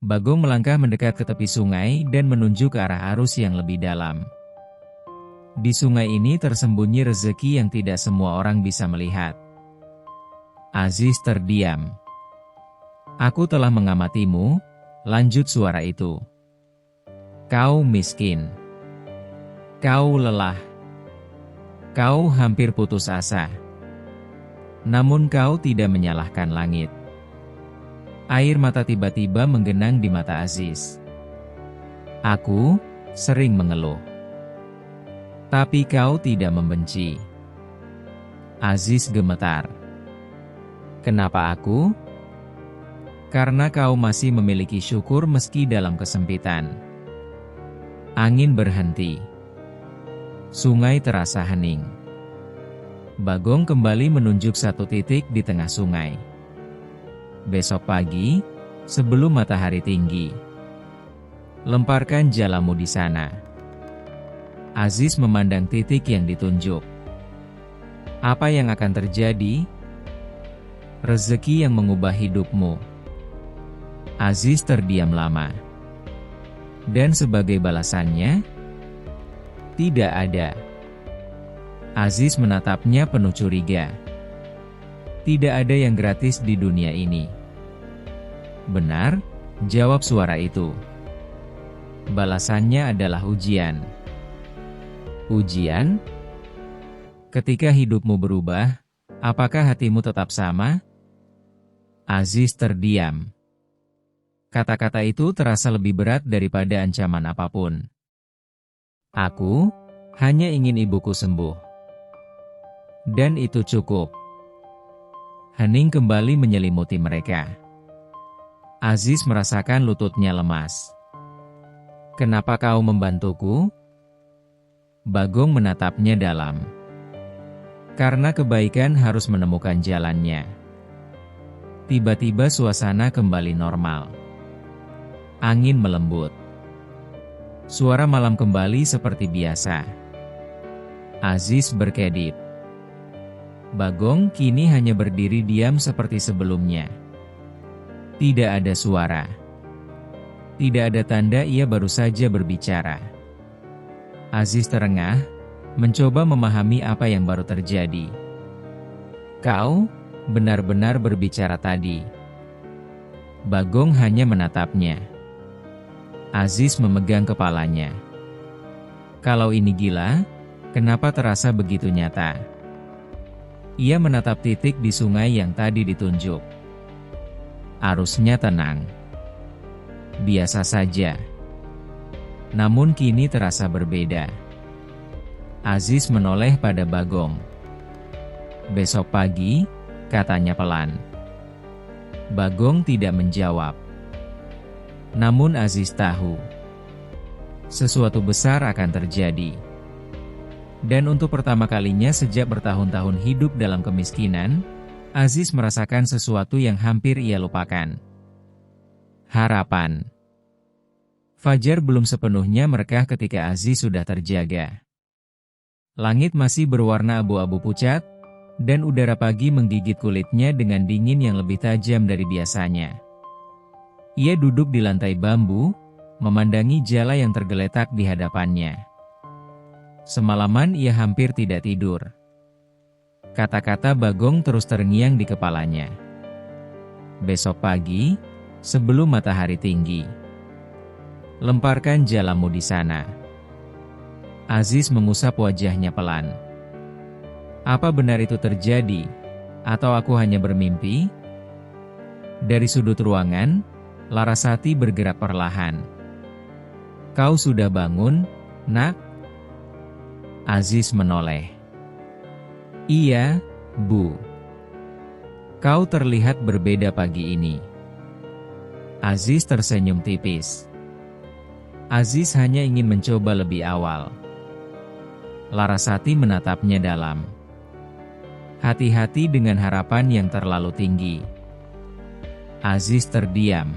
Bagong melangkah mendekat ke tepi sungai dan menunjuk ke arah arus yang lebih dalam. Di sungai ini tersembunyi rezeki yang tidak semua orang bisa melihat. Aziz terdiam. "Aku telah mengamatimu," lanjut suara itu. Kau miskin. Kau lelah. Kau hampir putus asa. Namun kau tidak menyalahkan langit. Air mata tiba-tiba menggenang di mata Aziz. Aku sering mengeluh. Tapi kau tidak membenci. Aziz gemetar. Kenapa aku? Karena kau masih memiliki syukur meski dalam kesempitan. Angin berhenti. Sungai terasa hening. Bagong kembali menunjuk satu titik di tengah sungai. Besok pagi, sebelum matahari tinggi, lemparkan jalamu di sana. Aziz memandang titik yang ditunjuk. Apa yang akan terjadi? Rezeki yang mengubah hidupmu. Aziz terdiam lama. Dan sebagai balasannya, tidak ada. Aziz menatapnya penuh curiga. Tidak ada yang gratis di dunia ini. Benar, jawab suara itu. Balasannya adalah ujian. Ujian? Ketika hidupmu berubah, apakah hatimu tetap sama? Aziz terdiam. Kata-kata itu terasa lebih berat daripada ancaman apapun. Aku hanya ingin ibuku sembuh. Dan itu cukup. Hening kembali menyelimuti mereka. Aziz merasakan lututnya lemas. Kenapa kau membantuku? Bagong menatapnya dalam. Karena kebaikan harus menemukan jalannya. Tiba-tiba suasana kembali normal. Angin melembut. Suara malam kembali seperti biasa. Aziz berkedip. Bagong kini hanya berdiri diam seperti sebelumnya. Tidak ada suara. Tidak ada tanda ia baru saja berbicara. Aziz terengah, mencoba memahami apa yang baru terjadi. Kau benar-benar berbicara tadi. Bagong hanya menatapnya. Aziz memegang kepalanya. Kalau ini gila, kenapa terasa begitu nyata? Ia menatap titik di sungai yang tadi ditunjuk. Arusnya tenang. Biasa saja. Namun kini terasa berbeda. Aziz menoleh pada Bagong. Besok pagi, katanya pelan. Bagong tidak menjawab. Namun Aziz tahu. Sesuatu besar akan terjadi. Dan untuk pertama kalinya sejak bertahun-tahun hidup dalam kemiskinan, Aziz merasakan sesuatu yang hampir ia lupakan. Harapan. Fajar belum sepenuhnya merekah ketika Aziz sudah terjaga. Langit masih berwarna abu-abu pucat, dan udara pagi menggigit kulitnya dengan dingin yang lebih tajam dari biasanya. Ia duduk di lantai bambu, memandangi jala yang tergeletak di hadapannya. Semalaman ia hampir tidak tidur. Kata-kata Bagong terus terngiang di kepalanya. Besok pagi, sebelum matahari tinggi, lemparkan jalamu di sana. Aziz mengusap wajahnya pelan. Apa benar itu terjadi? Atau aku hanya bermimpi? Dari sudut ruangan, Larasati bergerak perlahan. Kau sudah bangun, nak? Aziz menoleh. Iya, Bu. Kau terlihat berbeda pagi ini. Aziz tersenyum tipis. Aziz hanya ingin mencoba lebih awal. Larasati menatapnya dalam. Hati-hati dengan harapan yang terlalu tinggi. Aziz terdiam.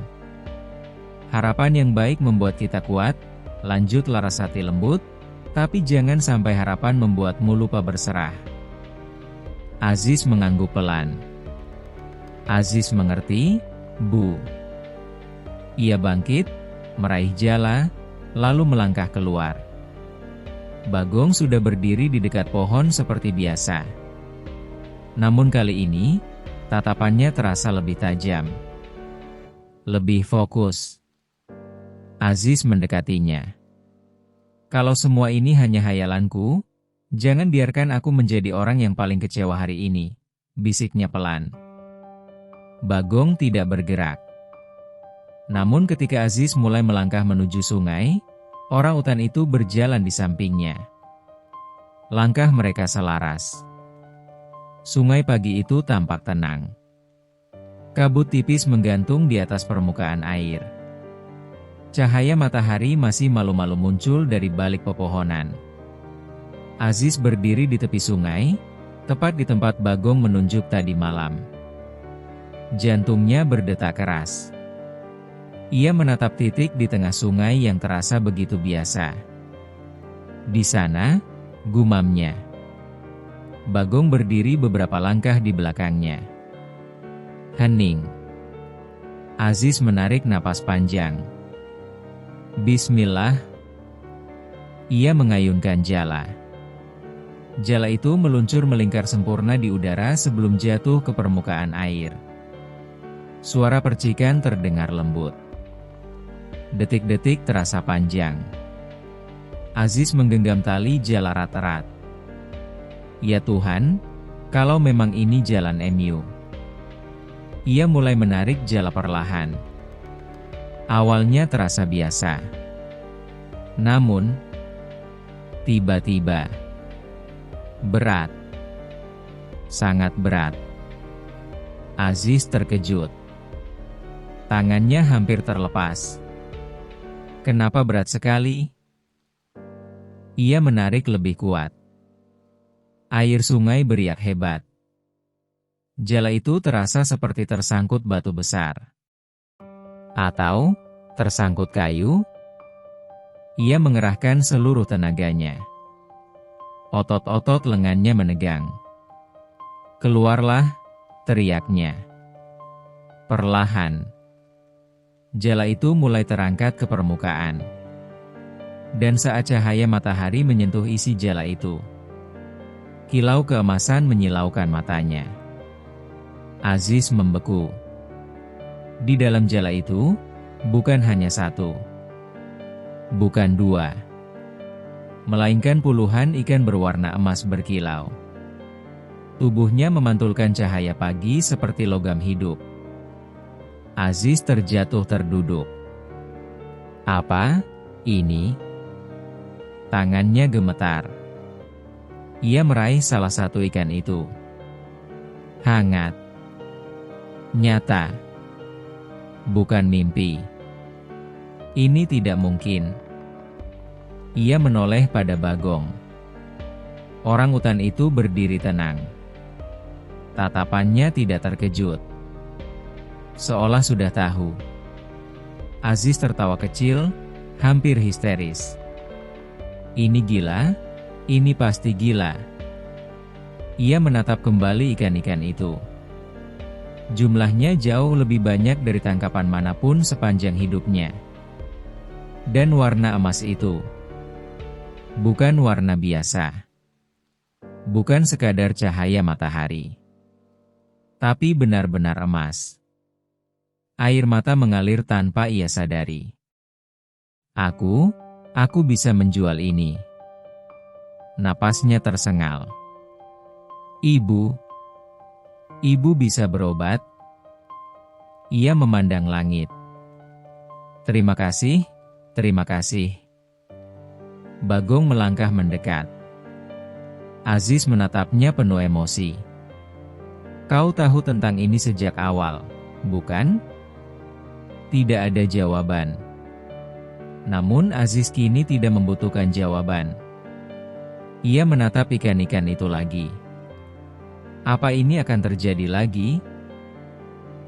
Harapan yang baik membuat kita kuat, lanjut Larasati lembut, tapi jangan sampai harapan membuatmu lupa berserah. Aziz mengangguk pelan. Aziz mengerti, Bu. Ia bangkit, meraih jala, lalu melangkah keluar. Bagong sudah berdiri di dekat pohon seperti biasa. Namun kali ini, tatapannya terasa lebih tajam. Lebih fokus. Aziz mendekatinya. Kalau semua ini hanya hayalanku, jangan biarkan aku menjadi orang yang paling kecewa hari ini, bisiknya pelan. Bagong tidak bergerak. Namun ketika Aziz mulai melangkah menuju sungai, orang utan itu berjalan di sampingnya. Langkah mereka selaras. Sungai pagi itu tampak tenang. Kabut tipis menggantung di atas permukaan air. Cahaya matahari masih malu-malu muncul dari balik pepohonan. Aziz berdiri di tepi sungai, tepat di tempat Bagong menunjuk tadi malam. Jantungnya berdetak keras. Ia menatap titik di tengah sungai yang terasa begitu biasa. Di sana, gumamnya. Bagong berdiri beberapa langkah di belakangnya. Hening. Aziz menarik napas panjang. Bismillah. Ia mengayunkan jala. Jala itu meluncur melingkar sempurna di udara sebelum jatuh ke permukaan air. Suara percikan terdengar lembut. Detik-detik terasa panjang. Aziz menggenggam tali jala erat-erat. Ya Tuhan, kalau memang ini jalan MU. Ia mulai menarik jala perlahan. Awalnya terasa biasa. Namun, tiba-tiba, berat. Sangat berat. Aziz terkejut. Tangannya hampir terlepas. Kenapa berat sekali? Ia menarik lebih kuat. Air sungai beriak hebat. Jala itu terasa seperti tersangkut batu besar. Atau tersangkut kayu. Ia mengerahkan seluruh tenaganya. Otot-otot lengannya menegang. Keluarlah, teriaknya. Perlahan. Jala itu mulai terangkat ke permukaan. Dan saat cahaya matahari menyentuh isi jala itu, kilau keemasan menyilaukan matanya. Aziz membeku. Di dalam jala itu, bukan hanya satu, bukan dua, melainkan puluhan ikan berwarna emas berkilau. Tubuhnya memantulkan cahaya pagi seperti logam hidup. Aziz terjatuh terduduk. Apa ini? Tangannya gemetar. Ia meraih salah satu ikan itu. Hangat. Nyata. Bukan mimpi. Ini tidak mungkin. Ia menoleh pada Bagong. Orang utan itu berdiri tenang. Tatapannya tidak terkejut. Seolah sudah tahu. Aziz tertawa kecil, hampir histeris. Ini gila, ini pasti gila. Ia menatap kembali ikan-ikan itu. Jumlahnya jauh lebih banyak dari tangkapan manapun sepanjang hidupnya. Dan warna emas itu bukan warna biasa. Bukan sekadar cahaya matahari. Tapi benar-benar emas. Air mata mengalir tanpa ia sadari. Aku bisa menjual ini. Napasnya tersengal. Ibu bisa berobat? Ia memandang langit. Terima kasih, terima kasih. Bagong melangkah mendekat. Aziz menatapnya penuh emosi. Kau tahu tentang ini sejak awal, bukan? Tidak ada jawaban. Namun Aziz kini tidak membutuhkan jawaban. Ia menatap ikan-ikan itu lagi. Apa ini akan terjadi lagi?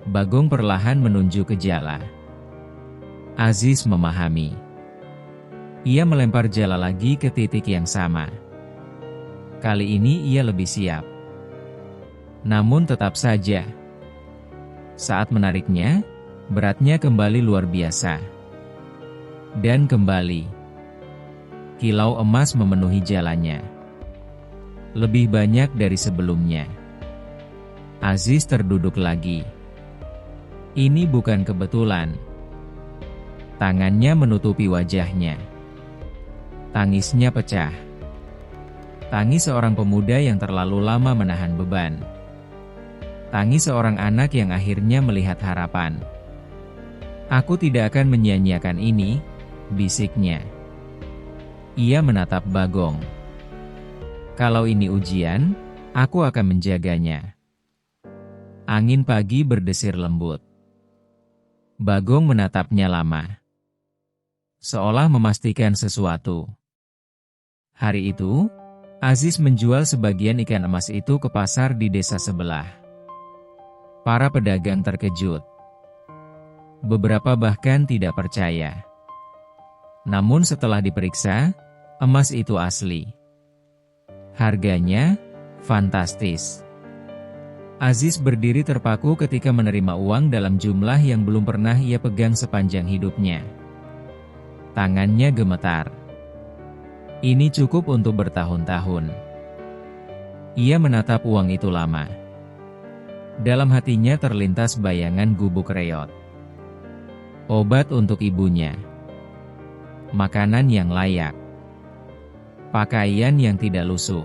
Bagong perlahan menunjuk ke jala. Aziz memahami. Ia melempar jala lagi ke titik yang sama. Kali ini ia lebih siap. Namun tetap saja, saat menariknya, beratnya kembali luar biasa. Dan kembali, kilau emas memenuhi jalannya. Lebih banyak dari sebelumnya. Aziz terduduk lagi. Ini bukan kebetulan. Tangannya menutupi wajahnya. Tangisnya pecah. Tangis seorang pemuda yang terlalu lama menahan beban. Tangis seorang anak yang akhirnya melihat harapan. "Aku tidak akan menyia-nyiakan ini," bisiknya. Ia menatap Bagong. "Kalau ini ujian, aku akan menjaganya." Angin pagi berdesir lembut. Bagong menatapnya lama, seolah memastikan sesuatu. Hari itu, Aziz menjual sebagian ikan emas itu ke pasar di desa sebelah. Para pedagang terkejut. Beberapa bahkan tidak percaya. Namun setelah diperiksa, emas itu asli. Harganya fantastis. Aziz berdiri terpaku ketika menerima uang dalam jumlah yang belum pernah ia pegang sepanjang hidupnya. Tangannya gemetar. Ini cukup untuk bertahun-tahun. Ia menatap uang itu lama. Dalam hatinya terlintas bayangan gubuk reot. Obat untuk ibunya. Makanan yang layak. Pakaian yang tidak lusuh.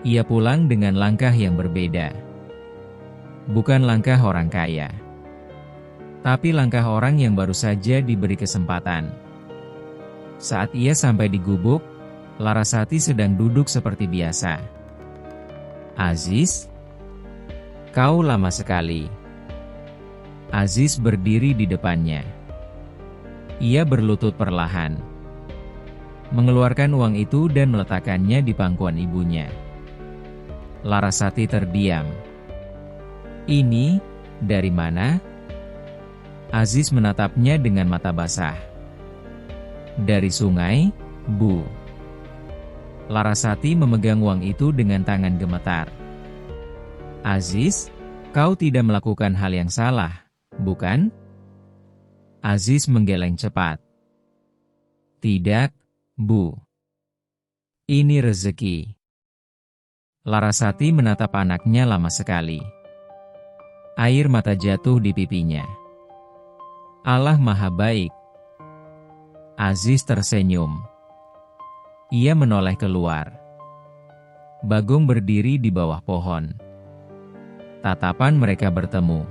Ia pulang dengan langkah yang berbeda. Bukan langkah orang kaya, tapi langkah orang yang baru saja diberi kesempatan. Saat ia sampai di gubuk, Larasati sedang duduk seperti biasa. "Aziz, kau lama sekali." Aziz berdiri di depannya. Ia berlutut perlahan, mengeluarkan uang itu dan meletakkannya di pangkuan ibunya. Larasati terdiam. "Ini, dari mana?" Aziz menatapnya dengan mata basah. "Dari sungai, Bu." Larasati memegang uang itu dengan tangan gemetar. "Aziz, kau tidak melakukan hal yang salah, bukan?" Aziz menggeleng cepat. "Tidak, Bu. Ini rezeki." Larasati menatap anaknya lama sekali. Air mata jatuh di pipinya. "Allah Maha Baik." Aziz tersenyum. Ia menoleh keluar. Bagong berdiri di bawah pohon. Tatapan mereka bertemu.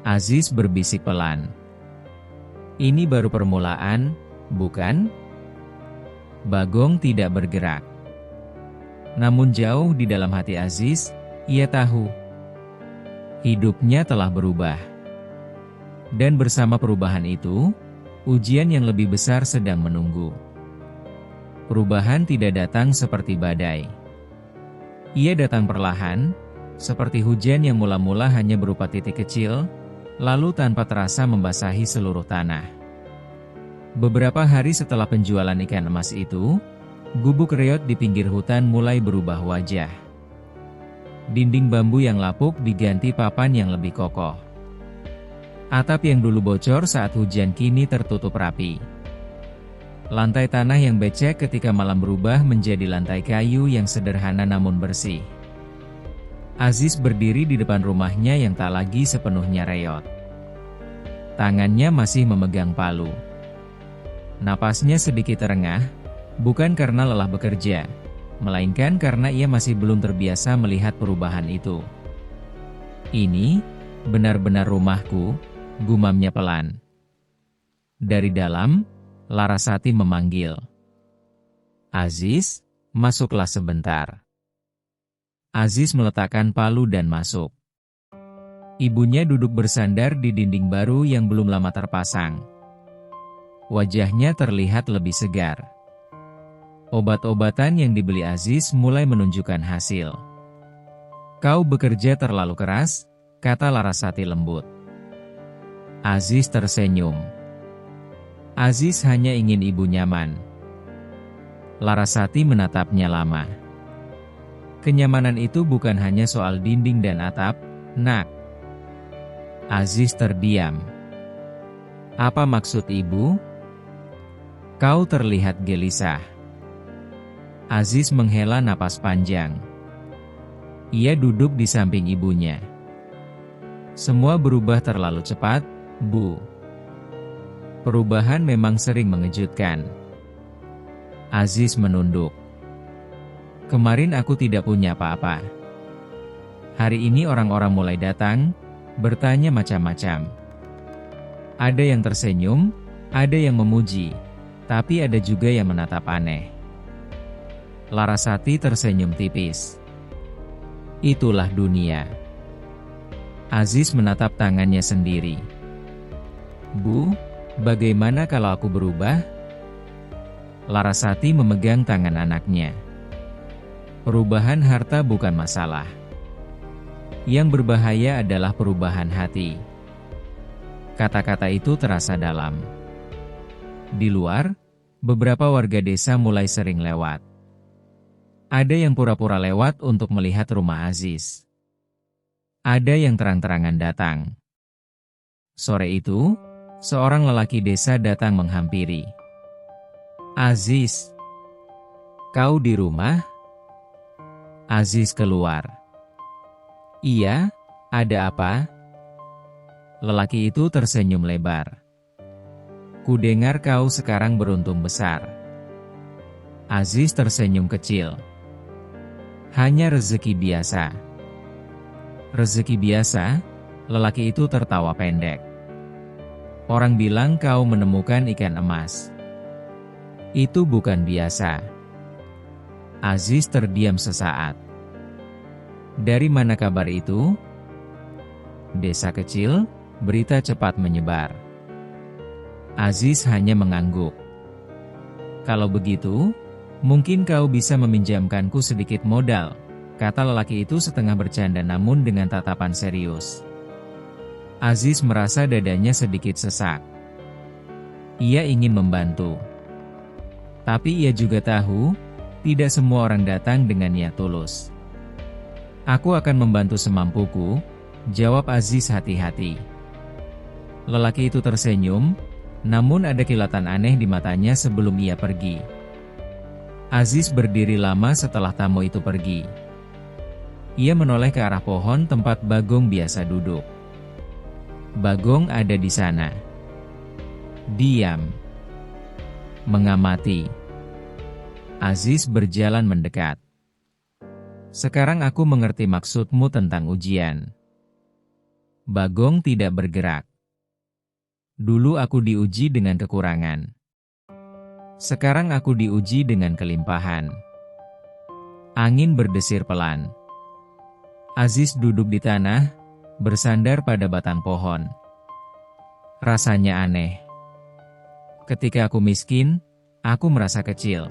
Aziz berbisik pelan. "Ini baru permulaan, bukan?" Bagong tidak bergerak. Namun jauh di dalam hati Aziz, ia tahu hidupnya telah berubah. Dan bersama perubahan itu, ujian yang lebih besar sedang menunggu. Perubahan tidak datang seperti badai. Ia datang perlahan, seperti hujan yang mula-mula hanya berupa titik kecil, lalu tanpa terasa membasahi seluruh tanah. Beberapa hari setelah penjualan ikan emas itu, gubuk reot di pinggir hutan mulai berubah wajah. Dinding bambu yang lapuk diganti papan yang lebih kokoh. Atap yang dulu bocor saat hujan kini tertutup rapi. Lantai tanah yang becek ketika malam berubah menjadi lantai kayu yang sederhana namun bersih. Aziz berdiri di depan rumahnya yang tak lagi sepenuhnya reot. Tangannya masih memegang palu. Napasnya sedikit terengah, bukan karena lelah bekerja, melainkan karena ia masih belum terbiasa melihat perubahan itu. "Ini, benar-benar rumahku," gumamnya pelan. Dari dalam, Larasati memanggil. "Aziz, masuklah sebentar." Aziz meletakkan palu dan masuk. Ibunya duduk bersandar di dinding baru yang belum lama terpasang. Wajahnya terlihat lebih segar. Obat-obatan yang dibeli Aziz mulai menunjukkan hasil. "Kau bekerja terlalu keras," kata Larasati lembut. Aziz tersenyum. Aziz hanya ingin ibu nyaman. Larasati menatapnya lama. "Kenyamanan itu bukan hanya soal dinding dan atap, Nak." Aziz terdiam. "Apa maksud ibu?" "Kau terlihat gelisah." Aziz menghela napas panjang. Ia duduk di samping ibunya. "Semua berubah terlalu cepat, Bu." Perubahan memang sering mengejutkan. Aziz menunduk. Kemarin aku tidak punya apa-apa. Hari ini orang-orang mulai datang, bertanya macam-macam. Ada yang tersenyum, ada yang memuji, tapi ada juga yang menatap aneh. Larasati tersenyum tipis. Itulah dunia. Aziz menatap tangannya sendiri. Bu, bagaimana kalau aku berubah? Larasati memegang tangan anaknya. Perubahan harta bukan masalah. Yang berbahaya adalah perubahan hati. Kata-kata itu terasa dalam. Di luar, beberapa warga desa mulai sering lewat. Ada yang pura-pura lewat untuk melihat rumah Aziz. Ada yang terang-terangan datang. Sore itu, seorang lelaki desa datang menghampiri. Aziz, kau di rumah? Aziz keluar. Iya, ada apa? Lelaki itu tersenyum lebar. Kudengar kau sekarang beruntung besar. Aziz tersenyum kecil. Hanya rezeki biasa. Rezeki biasa? Lelaki itu tertawa pendek. Orang bilang kau menemukan ikan emas. Itu bukan biasa. Aziz terdiam sesaat. Dari mana kabar itu? Desa kecil, berita cepat menyebar. Aziz hanya mengangguk. Kalau begitu, mungkin kau bisa meminjamkanku sedikit modal, kata lelaki itu setengah bercanda namun dengan tatapan serius. Aziz merasa dadanya sedikit sesak. Ia ingin membantu. Tapi ia juga tahu, tidak semua orang datang dengan niat tulus. Aku akan membantu semampuku, jawab Aziz hati-hati. Lelaki itu tersenyum, namun ada kilatan aneh di matanya sebelum ia pergi. Aziz berdiri lama setelah tamu itu pergi. Ia menoleh ke arah pohon tempat Bagong biasa duduk. Bagong ada di sana. Diam. Mengamati. Aziz berjalan mendekat. Sekarang aku mengerti maksudmu tentang ujian. Bagong tidak bergerak. Dulu aku diuji dengan kekurangan. Sekarang aku diuji dengan kelimpahan. Angin berdesir pelan. Aziz duduk di tanah, bersandar pada batang pohon. Rasanya aneh. Ketika aku miskin, aku merasa kecil.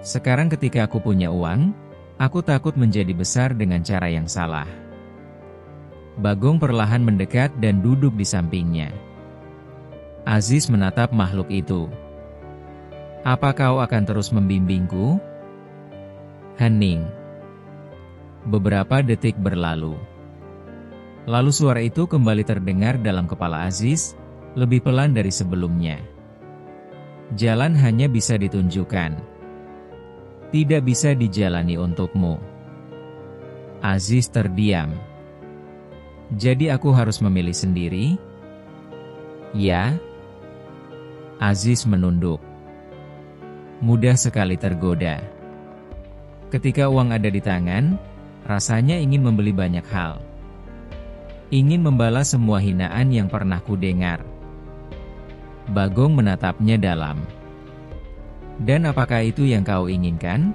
Sekarang ketika aku punya uang, aku takut menjadi besar dengan cara yang salah. Bagong perlahan mendekat dan duduk di sampingnya. Aziz menatap makhluk itu. Apa kau akan terus membimbingku? Hening. Beberapa detik berlalu. Lalu suara itu kembali terdengar dalam kepala Aziz, lebih pelan dari sebelumnya. Jalan hanya bisa ditunjukkan. Tidak bisa dijalani untukmu. Aziz terdiam. Jadi aku harus memilih sendiri? Ya. Aziz menunduk. Mudah sekali tergoda. Ketika uang ada di tangan, rasanya ingin membeli banyak hal. Ingin membalas semua hinaan yang pernah kudengar. Bagong menatapnya dalam. Dan apakah itu yang kau inginkan?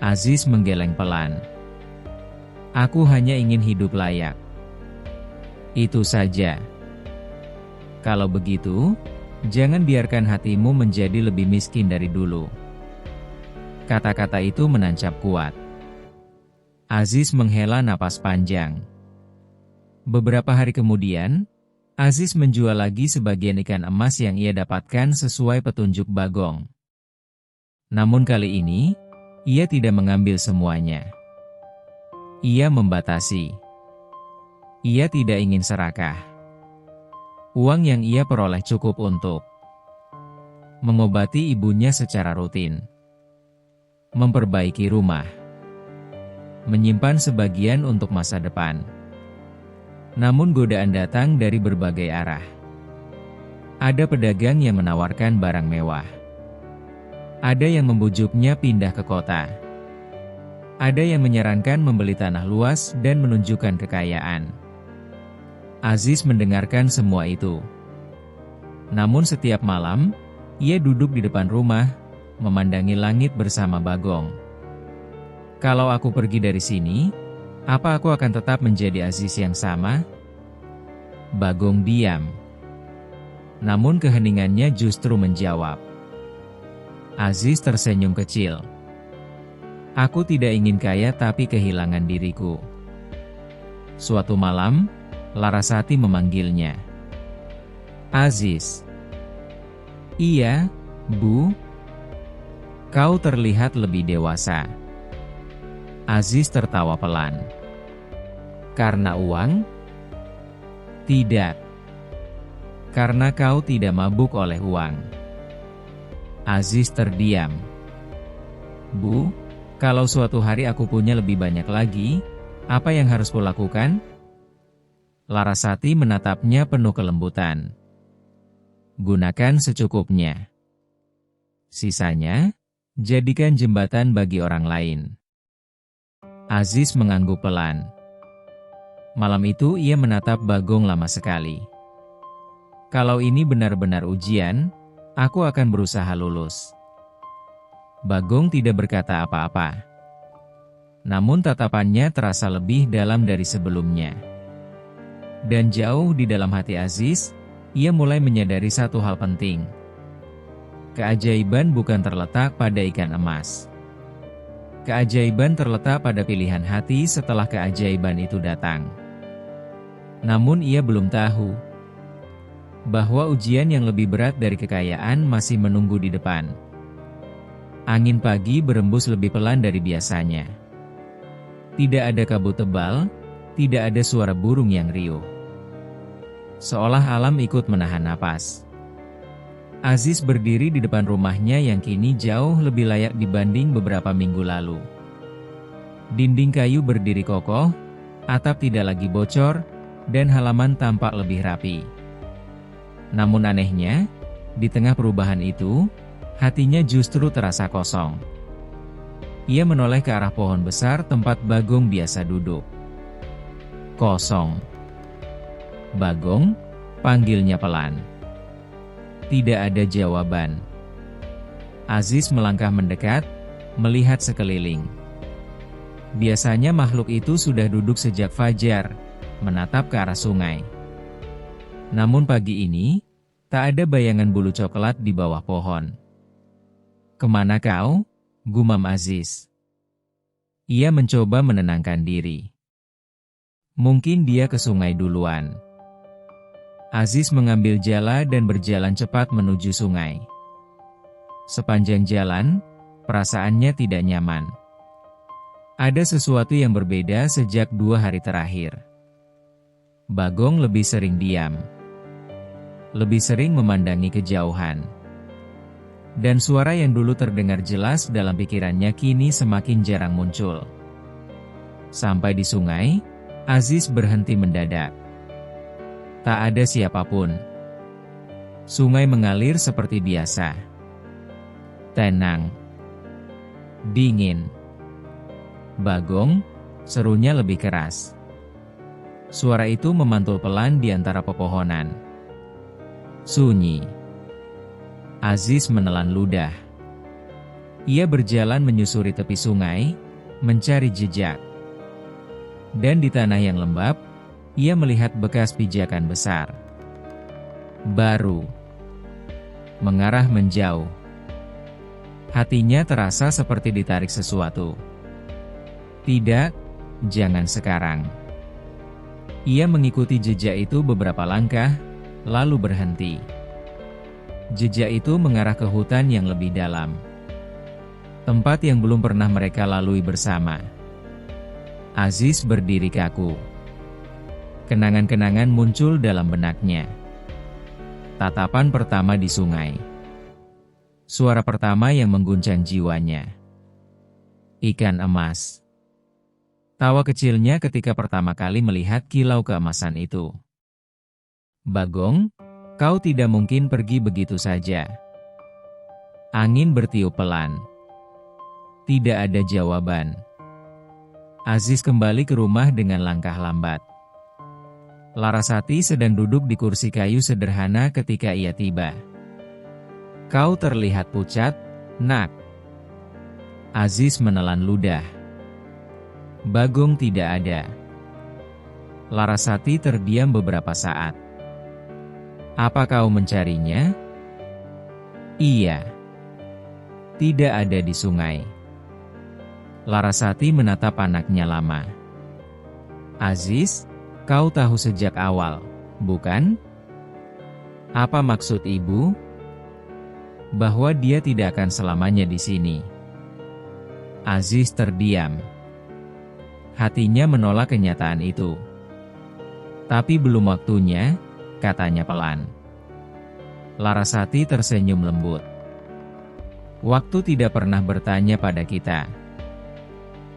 Aziz menggeleng pelan. Aku hanya ingin hidup layak. Itu saja. Kalau begitu, jangan biarkan hatimu menjadi lebih miskin dari dulu. Kata-kata itu menancap kuat. Aziz menghela napas panjang. Beberapa hari kemudian, Aziz menjual lagi sebagian ikan emas yang ia dapatkan sesuai petunjuk Bagong. Namun kali ini, ia tidak mengambil semuanya. Ia membatasi. Ia tidak ingin serakah. Uang yang ia peroleh cukup untuk mengobati ibunya secara rutin, memperbaiki rumah, menyimpan sebagian untuk masa depan. Namun godaan datang dari berbagai arah. Ada pedagang yang menawarkan barang mewah. Ada yang membujuknya pindah ke kota. Ada yang menyarankan membeli tanah luas dan menunjukkan kekayaan. Aziz mendengarkan semua itu. Namun setiap malam, ia duduk di depan rumah, memandangi langit bersama Bagong. Kalau aku pergi dari sini, apa aku akan tetap menjadi Aziz yang sama? Bagong diam. Namun keheningannya justru menjawab. Aziz tersenyum kecil. Aku tidak ingin kaya tapi kehilangan diriku. Suatu malam, Larasati memanggilnya. Aziz. Iya, Bu. Kau terlihat lebih dewasa. Aziz tertawa pelan. Karena uang? Tidak. Karena kau tidak mabuk oleh uang. Aziz terdiam. Bu, kalau suatu hari aku punya lebih banyak lagi, apa yang harus kulakukan? Larasati menatapnya penuh kelembutan. Gunakan secukupnya. Sisanya, jadikan jembatan bagi orang lain. Aziz mengangguk pelan. Malam itu ia menatap Bagong lama sekali. Kalau ini benar-benar ujian, aku akan berusaha lulus. Bagong tidak berkata apa-apa. Namun tatapannya terasa lebih dalam dari sebelumnya. Dan jauh di dalam hati Aziz, ia mulai menyadari satu hal penting. Keajaiban bukan terletak pada ikan emas. Keajaiban terletak pada pilihan hati setelah keajaiban itu datang. Namun ia belum tahu bahwa ujian yang lebih berat dari kekayaan masih menunggu di depan. Angin pagi berembus lebih pelan dari biasanya. Tidak ada kabut tebal, tidak ada suara burung yang riuh. Seolah alam ikut menahan napas. Aziz berdiri di depan rumahnya yang kini jauh lebih layak dibanding beberapa minggu lalu. Dinding kayu berdiri kokoh, atap tidak lagi bocor, dan halaman tampak lebih rapi. Namun anehnya, di tengah perubahan itu, hatinya justru terasa kosong. Ia menoleh ke arah pohon besar tempat Bagong biasa duduk. Kosong. Bagong, panggilnya pelan. Tidak ada jawaban. Aziz melangkah mendekat, melihat sekeliling. Biasanya makhluk itu sudah duduk sejak fajar, menatap ke arah sungai. Namun pagi ini, tak ada bayangan bulu coklat di bawah pohon. Kemana kau? Gumam Aziz. Ia mencoba menenangkan diri. Mungkin dia ke sungai duluan. Aziz mengambil jala dan berjalan cepat menuju sungai. Sepanjang jalan, perasaannya tidak nyaman. Ada sesuatu yang berbeda sejak 2 hari terakhir. Bagong lebih sering diam. Lebih sering memandangi kejauhan. Dan suara yang dulu terdengar jelas dalam pikirannya kini semakin jarang muncul. Sampai di sungai, Aziz berhenti mendadak. Tak ada siapapun. Sungai mengalir seperti biasa. Tenang. Dingin. Bagong, serunya lebih keras. Suara itu memantul pelan di antara pepohonan. Sunyi. Aziz menelan ludah. Ia berjalan menyusuri tepi sungai, mencari jejak. Dan di tanah yang lembab, ia melihat bekas pijakan besar. Baru. Mengarah menjauh. Hatinya terasa seperti ditarik sesuatu. Tidak, jangan sekarang. Ia mengikuti jejak itu beberapa langkah, lalu berhenti. Jejak itu mengarah ke hutan yang lebih dalam. Tempat yang belum pernah mereka lalui bersama. Aziz berdiri kaku. Kenangan-kenangan muncul dalam benaknya. Tatapan pertama di sungai. Suara pertama yang mengguncang jiwanya. Ikan emas. Tawa kecilnya ketika pertama kali melihat kilau keemasan itu. Bagong, kau tidak mungkin pergi begitu saja. Angin bertiup pelan. Tidak ada jawaban. Aziz kembali ke rumah dengan langkah lambat. Larasati sedang duduk di kursi kayu sederhana ketika ia tiba. "Kau terlihat pucat, Nak." Aziz menelan ludah. Bagong tidak ada. Larasati terdiam beberapa saat. "Apa kau mencarinya?" "Iya." "Tidak ada di sungai." Larasati menatap anaknya lama. "Aziz, kau tahu sejak awal, bukan? Apa maksud ibu?" "Bahwa dia tidak akan selamanya di sini." Aziz terdiam. Hatinya menolak kenyataan itu. "Tapi belum waktunya," katanya pelan. Larasati tersenyum lembut. "Waktu tidak pernah bertanya pada kita."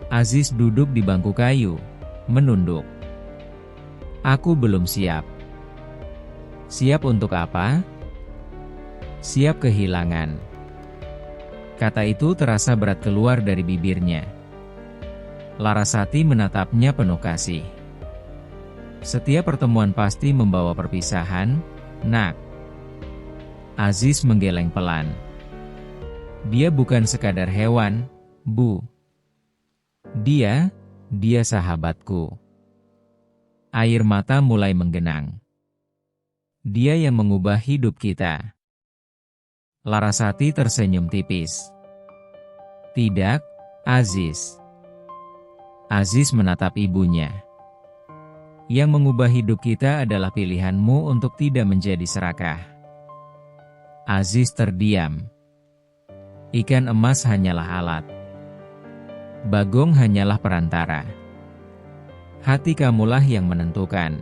Aziz duduk di bangku kayu, menunduk. "Aku belum siap." "Siap untuk apa?" "Siap kehilangan." Kata itu terasa berat keluar dari bibirnya. Larasati menatapnya penuh kasih. "Setiap pertemuan pasti membawa perpisahan, Nak." Aziz menggeleng pelan. "Dia bukan sekadar hewan, Bu. Dia sahabatku." Air mata mulai menggenang. "Dia yang mengubah hidup kita." Larasati tersenyum tipis. "Tidak, Aziz." Aziz menatap ibunya. "Yang mengubah hidup kita adalah pilihanmu untuk tidak menjadi serakah." Aziz terdiam. Ikan emas hanyalah alat. Bagong hanyalah perantara. Hati kamulah yang menentukan.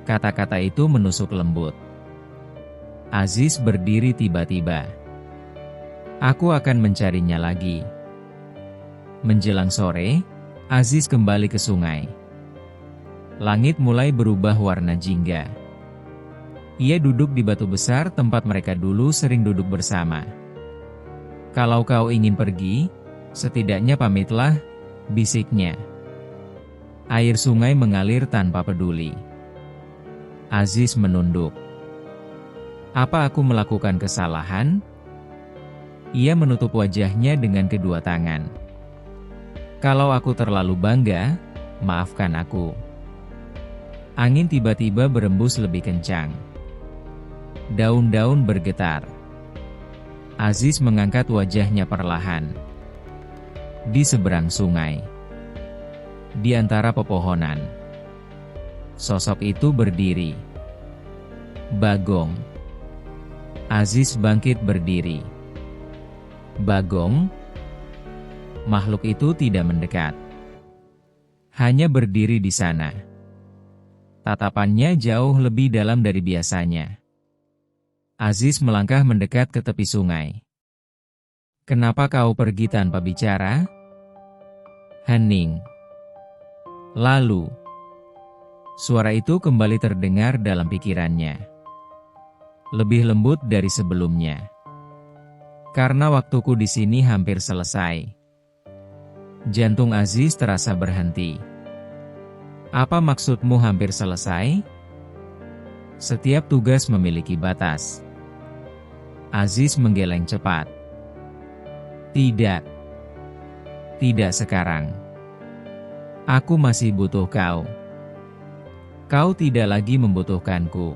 Kata-kata itu menusuk lembut. Aziz berdiri tiba-tiba. "Aku akan mencarinya lagi." Menjelang sore, Aziz kembali ke sungai. Langit mulai berubah warna jingga. Ia duduk di batu besar tempat mereka dulu sering duduk bersama. "Kalau kau ingin pergi, setidaknya pamitlah," bisiknya. Air sungai mengalir tanpa peduli. Aziz menunduk. "Apa aku melakukan kesalahan?" Ia menutup wajahnya dengan kedua tangan. "Kalau aku terlalu bangga, maafkan aku." Angin tiba-tiba berembus lebih kencang. Daun-daun bergetar. Aziz mengangkat wajahnya perlahan. Di seberang sungai, di antara pepohonan, sosok itu berdiri. Bagong. Aziz bangkit berdiri. "Bagong?" Makhluk itu tidak mendekat. Hanya berdiri di sana. Tatapannya jauh lebih dalam dari biasanya. Aziz melangkah mendekat ke tepi sungai. "Kenapa kau pergi tanpa bicara?" Hening. Lalu, suara itu kembali terdengar dalam pikirannya. Lebih lembut dari sebelumnya. "Karena waktuku di sini hampir selesai." Jantung Aziz terasa berhenti. "Apa maksudmu hampir selesai?" "Setiap tugas memiliki batas." Aziz menggeleng cepat. "Tidak. Tidak sekarang. Aku masih butuh kau. Kau tidak lagi membutuhkanku."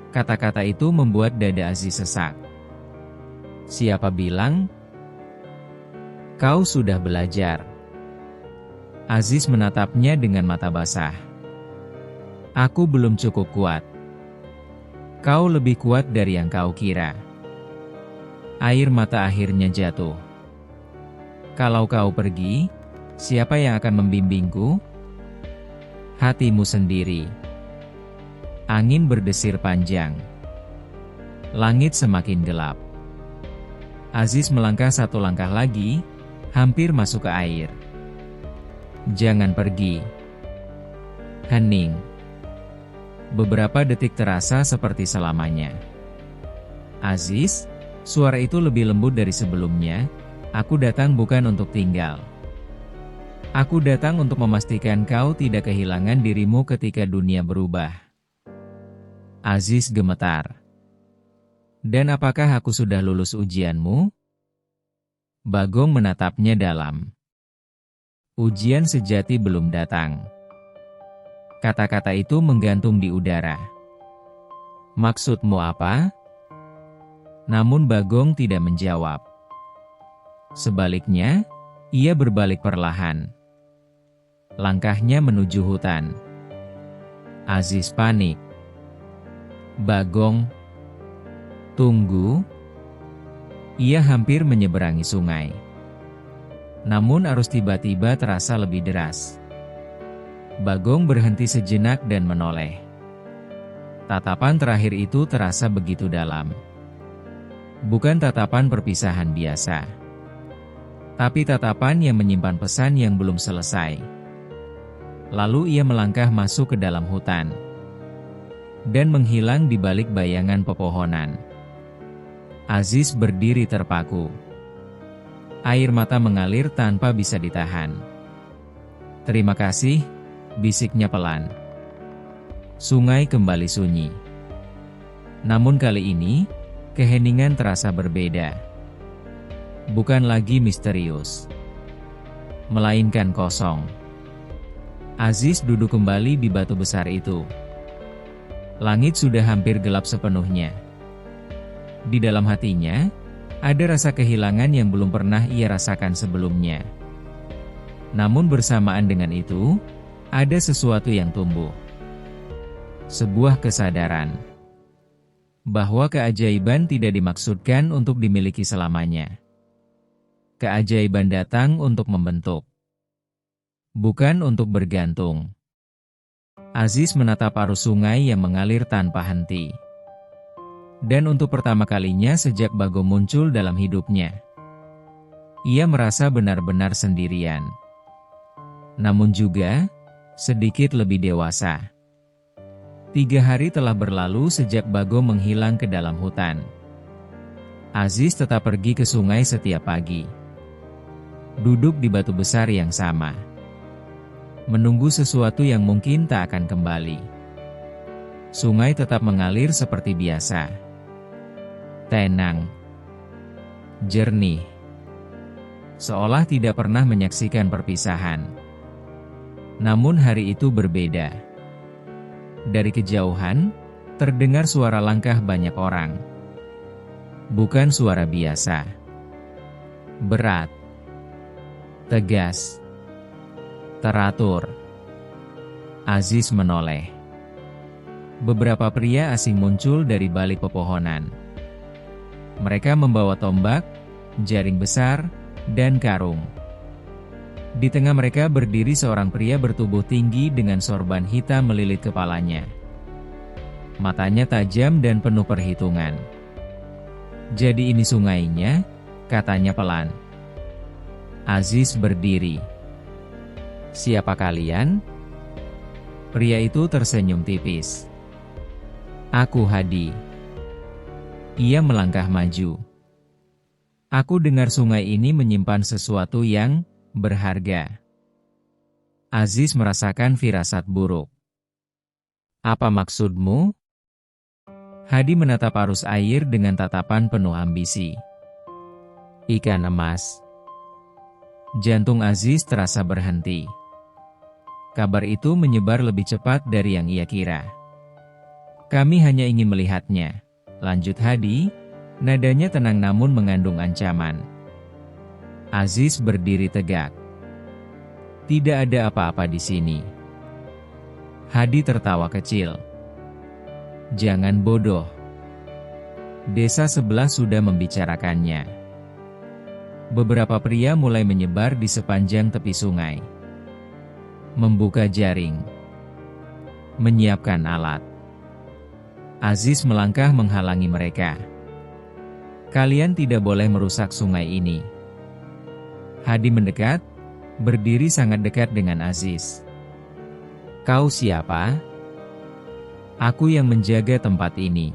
Kata-kata itu membuat dada Aziz sesak. "Siapa bilang?" "Kau sudah belajar." Aziz menatapnya dengan mata basah. "Aku belum cukup kuat." "Kau lebih kuat dari yang kau kira." Air mata akhirnya jatuh. "Kalau kau pergi, siapa yang akan membimbingku?" "Hatimu sendiri." Angin berdesir panjang. Langit semakin gelap. Aziz melangkah satu langkah lagi, hampir masuk ke air. "Jangan pergi." Hening. Beberapa detik terasa seperti selamanya. "Aziz, Suara itu lebih lembut dari sebelumnya. Aku datang bukan untuk tinggal. Aku datang untuk memastikan kau tidak kehilangan dirimu ketika dunia berubah. Aziz gemetar. Dan apakah aku sudah lulus ujianmu? Bagong menatapnya dalam. Ujian sejati belum datang. Kata-kata itu menggantung di udara. Maksudmu apa? Namun Bagong tidak menjawab. Sebaliknya, ia berbalik perlahan. Langkahnya menuju hutan. Aziz panik. Bagong, tunggu. Ia hampir menyeberangi sungai. Namun arus tiba-tiba terasa lebih deras. Bagong berhenti sejenak dan menoleh. Tatapan terakhir itu terasa begitu dalam. Bukan tatapan perpisahan biasa, tapi tatapan yang menyimpan pesan yang belum selesai. Lalu ia melangkah masuk ke dalam hutan dan menghilang di balik bayangan pepohonan. Aziz berdiri terpaku. Air mata mengalir tanpa bisa ditahan. Terima kasih, bisiknya pelan. Sungai kembali sunyi. Namun kali ini, keheningan terasa berbeda. Bukan lagi misterius, melainkan kosong. Aziz duduk kembali di batu besar itu. Langit sudah hampir gelap sepenuhnya. Di dalam hatinya, ada rasa kehilangan yang belum pernah ia rasakan sebelumnya. Namun bersamaan dengan itu, ada sesuatu yang tumbuh. Sebuah kesadaran bahwa keajaiban tidak dimaksudkan untuk dimiliki selamanya. Keajaiban datang untuk membentuk, bukan untuk bergantung. Aziz menatap arus sungai yang mengalir tanpa henti. Dan untuk pertama kalinya sejak Bagong muncul dalam hidupnya, ia merasa benar-benar sendirian. Namun juga, sedikit lebih dewasa. 3 hari telah berlalu sejak Bagong menghilang ke dalam hutan. Aziz tetap pergi ke sungai setiap pagi. Duduk di batu besar yang sama. Menunggu sesuatu yang mungkin tak akan kembali. Sungai tetap mengalir seperti biasa. Tenang, jernih, seolah tidak pernah menyaksikan perpisahan. Namun hari itu berbeda. Dari kejauhan, terdengar suara langkah banyak orang. Bukan suara biasa. Berat, tegas, teratur. Aziz menoleh. Beberapa pria asing muncul dari balik pepohonan. Mereka membawa tombak, jaring besar, dan karung. Di tengah mereka berdiri seorang pria bertubuh tinggi dengan sorban hitam melilit kepalanya. Matanya tajam dan penuh perhitungan. "Jadi ini sungainya?" katanya pelan. Aziz berdiri. "Siapa kalian?" Pria itu tersenyum tipis. "Aku Hadi." Ia melangkah maju. "Aku dengar sungai ini menyimpan sesuatu yang berharga." Aziz merasakan firasat buruk. "Apa maksudmu?" Hadi menatap arus air dengan tatapan penuh ambisi. "Ikan emas." Jantung Aziz terasa berhenti. Kabar itu menyebar lebih cepat dari yang ia kira. "Kami hanya ingin melihatnya," lanjut Hadi, nadanya tenang namun mengandung ancaman. Aziz berdiri tegak. "Tidak ada apa-apa di sini." Hadi tertawa kecil. "Jangan bodoh. Desa sebelah sudah membicarakannya." Beberapa pria mulai menyebar di sepanjang tepi sungai. Membuka jaring. Menyiapkan alat. Aziz melangkah menghalangi mereka. "Kalian tidak boleh merusak sungai ini." Hadi mendekat, berdiri sangat dekat dengan Aziz. "Kau siapa?" "Aku yang menjaga tempat ini."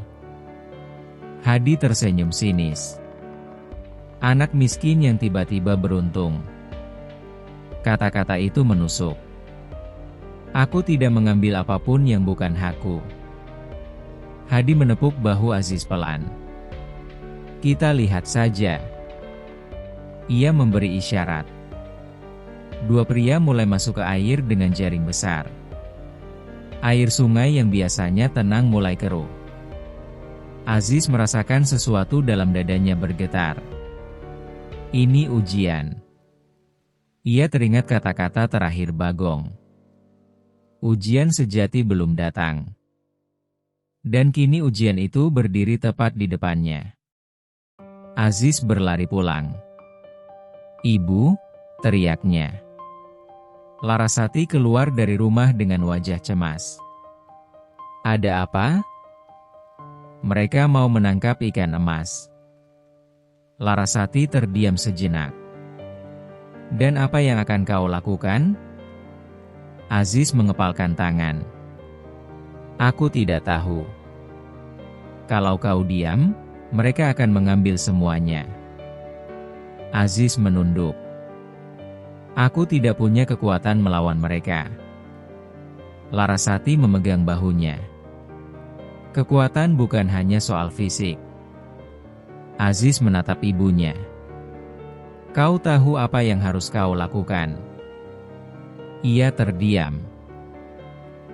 Hadi tersenyum sinis. Anak miskin yang tiba-tiba beruntung. Kata-kata itu menusuk. Aku tidak mengambil apapun yang bukan hakku. Hadi menepuk bahu Aziz pelan. Kita lihat saja. Ia memberi isyarat. Dua pria mulai masuk ke air dengan jaring besar. Air sungai yang biasanya tenang mulai keruh. Aziz merasakan sesuatu dalam dadanya bergetar. Ini ujian. Ia teringat kata-kata terakhir Bagong. Ujian sejati belum datang. Dan kini ujian itu berdiri tepat di depannya. Aziz berlari pulang. Ibu, teriaknya. Larasati keluar dari rumah dengan wajah cemas. Ada apa? Mereka mau menangkap ikan emas. Larasati terdiam sejenak. Dan apa yang akan kau lakukan? Aziz mengepalkan tangan. Aku tidak tahu. Kalau kau diam, mereka akan mengambil semuanya. Aziz menunduk. Aku tidak punya kekuatan melawan mereka. Larasati memegang bahunya. Kekuatan bukan hanya soal fisik. Aziz menatap ibunya. Kau tahu apa yang harus kau lakukan? Ia terdiam.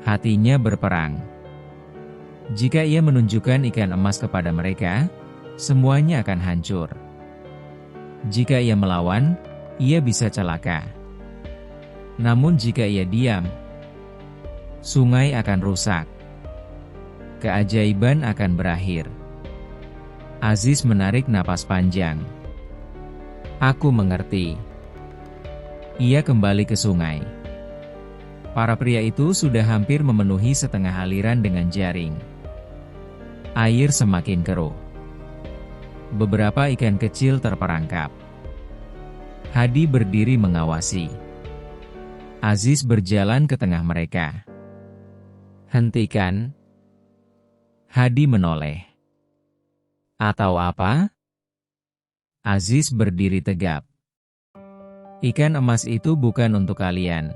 Hatinya berperang. Jika ia menunjukkan ikan emas kepada mereka, semuanya akan hancur. Jika ia melawan, ia bisa celaka. Namun jika ia diam, sungai akan rusak. Keajaiban akan berakhir. Aziz menarik napas panjang. Aku mengerti. Ia kembali ke sungai. Para pria itu sudah hampir memenuhi setengah aliran dengan jaring. Air semakin keruh. Beberapa ikan kecil terperangkap. Hadi berdiri mengawasi. Aziz berjalan ke tengah mereka. Hentikan. Hadi menoleh. Atau apa? Aziz berdiri tegap. Ikan emas itu bukan untuk kalian.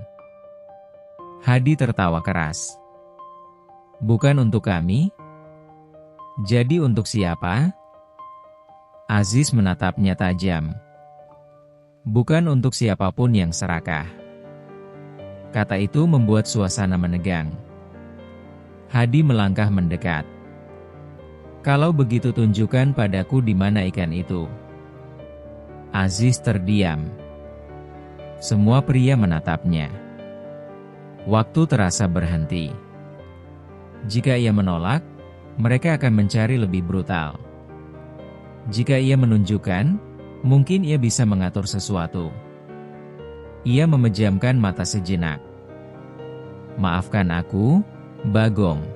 Hadi tertawa keras. Bukan untuk kami? Jadi untuk siapa? Aziz menatapnya tajam. Bukan untuk siapapun yang serakah. Kata itu membuat suasana menegang. Hadi melangkah mendekat. Kalau begitu tunjukkan padaku di mana ikan itu. Aziz terdiam. Semua pria menatapnya. Waktu terasa berhenti. Jika ia menolak, mereka akan mencari lebih brutal. Jika ia menunjukkan, mungkin ia bisa mengatur sesuatu. Ia memejamkan mata sejenak. Maafkan aku, Bagong.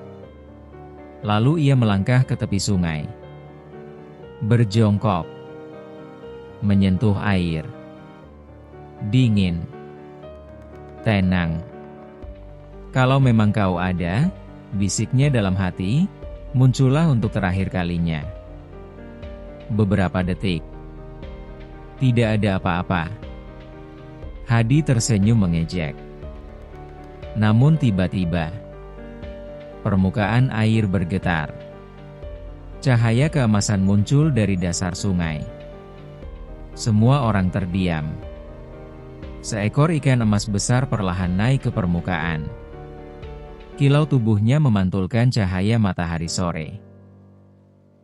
Lalu ia melangkah ke tepi sungai. Berjongkok. Menyentuh air. Dingin. Tenang. Kalau memang kau ada, bisiknya dalam hati, muncullah untuk terakhir kalinya. Beberapa detik. Tidak ada apa-apa. Hadi tersenyum mengejek. Namun tiba-tiba, permukaan air bergetar. Cahaya keemasan muncul dari dasar sungai. Semua orang terdiam. Seekor ikan emas besar perlahan naik ke permukaan. Kilau tubuhnya memantulkan cahaya matahari sore.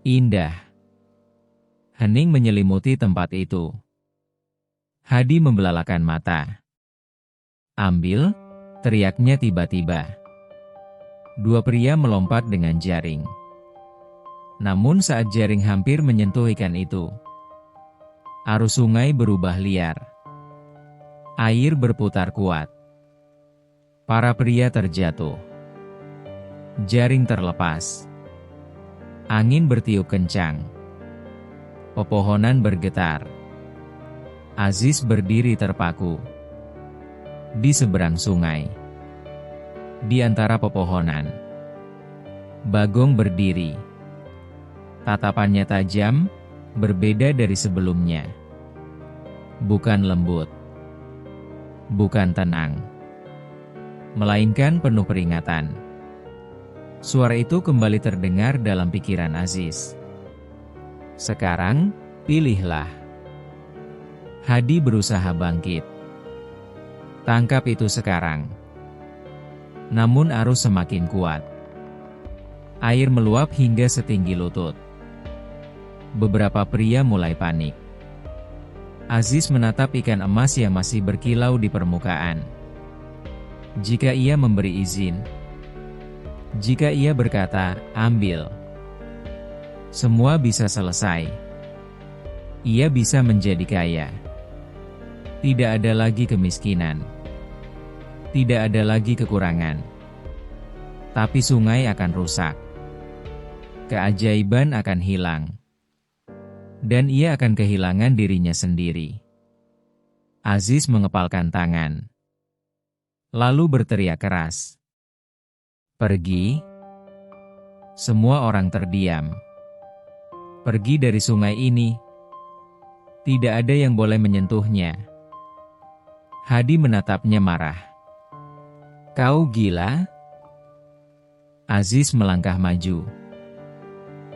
Indah. Hening menyelimuti tempat itu. Hadi membelalakan mata. Ambil, teriaknya tiba-tiba. Dua pria melompat dengan jaring. Namun saat jaring hampir menyentuh ikan itu, arus sungai berubah liar. Air berputar kuat. Para pria terjatuh. Jaring terlepas. Angin bertiup kencang. Pepohonan bergetar. Aziz berdiri terpaku. Di seberang sungai. Di antara pepohonan. Bagong berdiri. Tatapannya tajam, berbeda dari sebelumnya. Bukan lembut, bukan tenang, melainkan penuh peringatan. Suara itu kembali terdengar dalam pikiran Aziz. Sekarang, pilihlah. Hadi berusaha bangkit. Tangkap itu sekarang. Namun arus semakin kuat. Air meluap hingga setinggi lutut. Beberapa pria mulai panik. Aziz menatap ikan emas yang masih berkilau di permukaan. Jika ia memberi izin, jika ia berkata, ambil, semua bisa selesai. Ia bisa menjadi kaya. Tidak ada lagi kemiskinan. Tidak ada lagi kekurangan. Tapi sungai akan rusak. Keajaiban akan hilang. Dan ia akan kehilangan dirinya sendiri. Aziz mengepalkan tangan. Lalu berteriak keras. Pergi. Semua orang terdiam. Pergi dari sungai ini. Tidak ada yang boleh menyentuhnya. Hadi menatapnya marah. Kau gila? Aziz melangkah maju.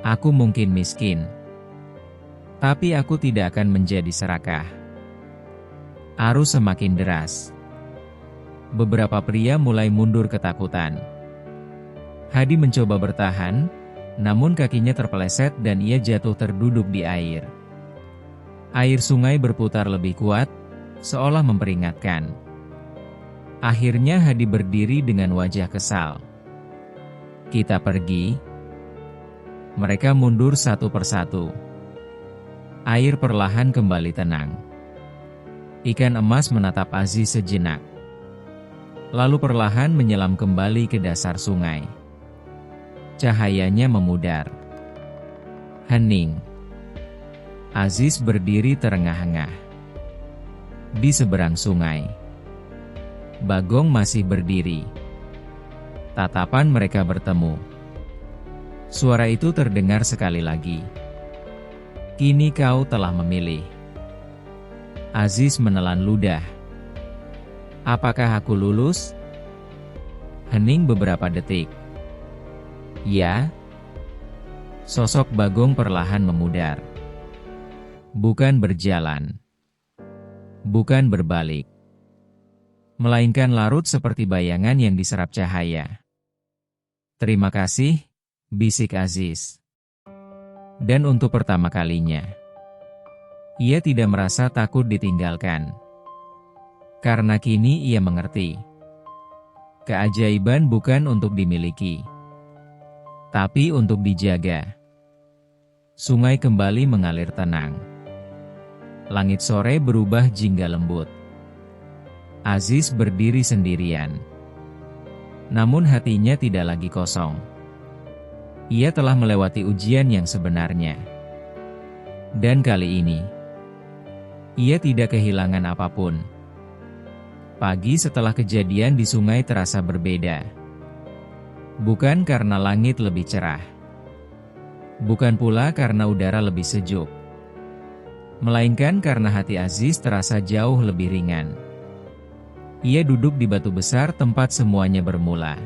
Aku mungkin miskin. Tapi aku tidak akan menjadi serakah. Arus semakin deras. Beberapa pria mulai mundur ketakutan. Hadi mencoba bertahan, namun kakinya terpeleset dan ia jatuh terduduk di air. Air sungai berputar lebih kuat, seolah memperingatkan. Akhirnya Hadi berdiri dengan wajah kesal. Kita pergi. Mereka mundur satu persatu. Air perlahan kembali tenang. Ikan emas menatap Aziz sejenak. Lalu perlahan menyelam kembali ke dasar sungai. Cahayanya memudar. Hening. Aziz berdiri terengah-engah. Di seberang sungai. Bagong masih berdiri. Tatapan mereka bertemu. Suara itu terdengar sekali lagi. Kini kau telah memilih. Aziz menelan ludah. Apakah aku lulus? Hening beberapa detik. Ya. Sosok Bagong perlahan memudar. Bukan berjalan. Bukan berbalik. Melainkan larut seperti bayangan yang diserap cahaya. Terima kasih, bisik Aziz. Dan untuk pertama kalinya, ia tidak merasa takut ditinggalkan. Karena kini ia mengerti. Keajaiban bukan untuk dimiliki, tapi untuk dijaga. Sungai kembali mengalir tenang. Langit sore berubah jingga lembut. Aziz berdiri sendirian. Namun hatinya tidak lagi kosong. Ia telah melewati ujian yang sebenarnya. Dan kali ini, ia tidak kehilangan apapun. Pagi setelah kejadian di sungai terasa berbeda. Bukan karena langit lebih cerah. Bukan pula karena udara lebih sejuk. Melainkan karena hati Aziz terasa jauh lebih ringan. Ia duduk di batu besar tempat semuanya bermula.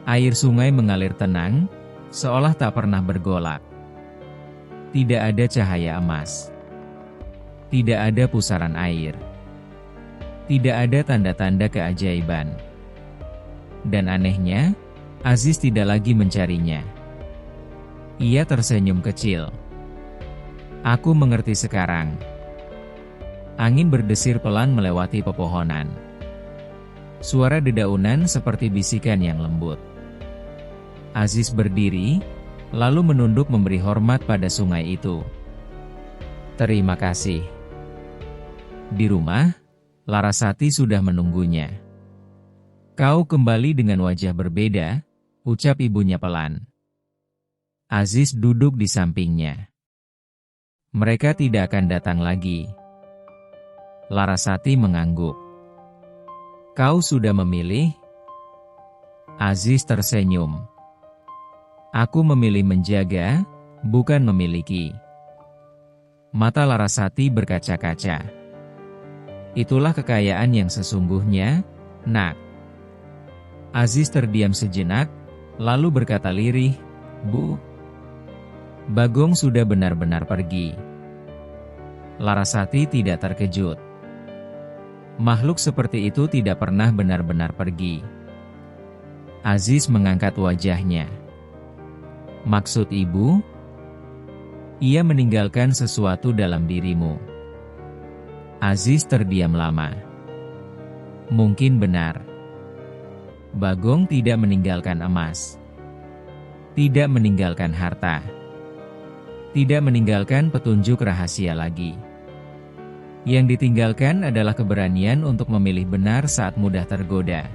Air sungai mengalir tenang, seolah tak pernah bergolak. Tidak ada cahaya emas. Tidak ada pusaran air. Tidak ada tanda-tanda keajaiban. Dan anehnya, Aziz tidak lagi mencarinya. Ia tersenyum kecil. Aku mengerti sekarang. Angin berdesir pelan melewati pepohonan. Suara dedaunan seperti bisikan yang lembut. Aziz berdiri, lalu menunduk memberi hormat pada sungai itu. Terima kasih. Di rumah, Larasati sudah menunggunya. Kau kembali dengan wajah berbeda, ucap ibunya pelan. Aziz duduk di sampingnya. Mereka tidak akan datang lagi. Larasati mengangguk. Kau sudah memilih? Aziz tersenyum. Aku memilih menjaga, bukan memiliki. Mata Larasati berkaca-kaca. Itulah kekayaan yang sesungguhnya, Nak. Aziz terdiam sejenak, lalu berkata lirih, Bu, Bagong sudah benar-benar pergi. Larasati tidak terkejut. Makhluk seperti itu tidak pernah benar-benar pergi. Aziz mengangkat wajahnya. Maksud ibu? Ia meninggalkan sesuatu dalam dirimu. Aziz terdiam lama. Mungkin benar. Bagong tidak meninggalkan emas. Tidak meninggalkan harta. Tidak meninggalkan petunjuk rahasia lagi. Yang ditinggalkan adalah keberanian untuk memilih benar saat mudah tergoda.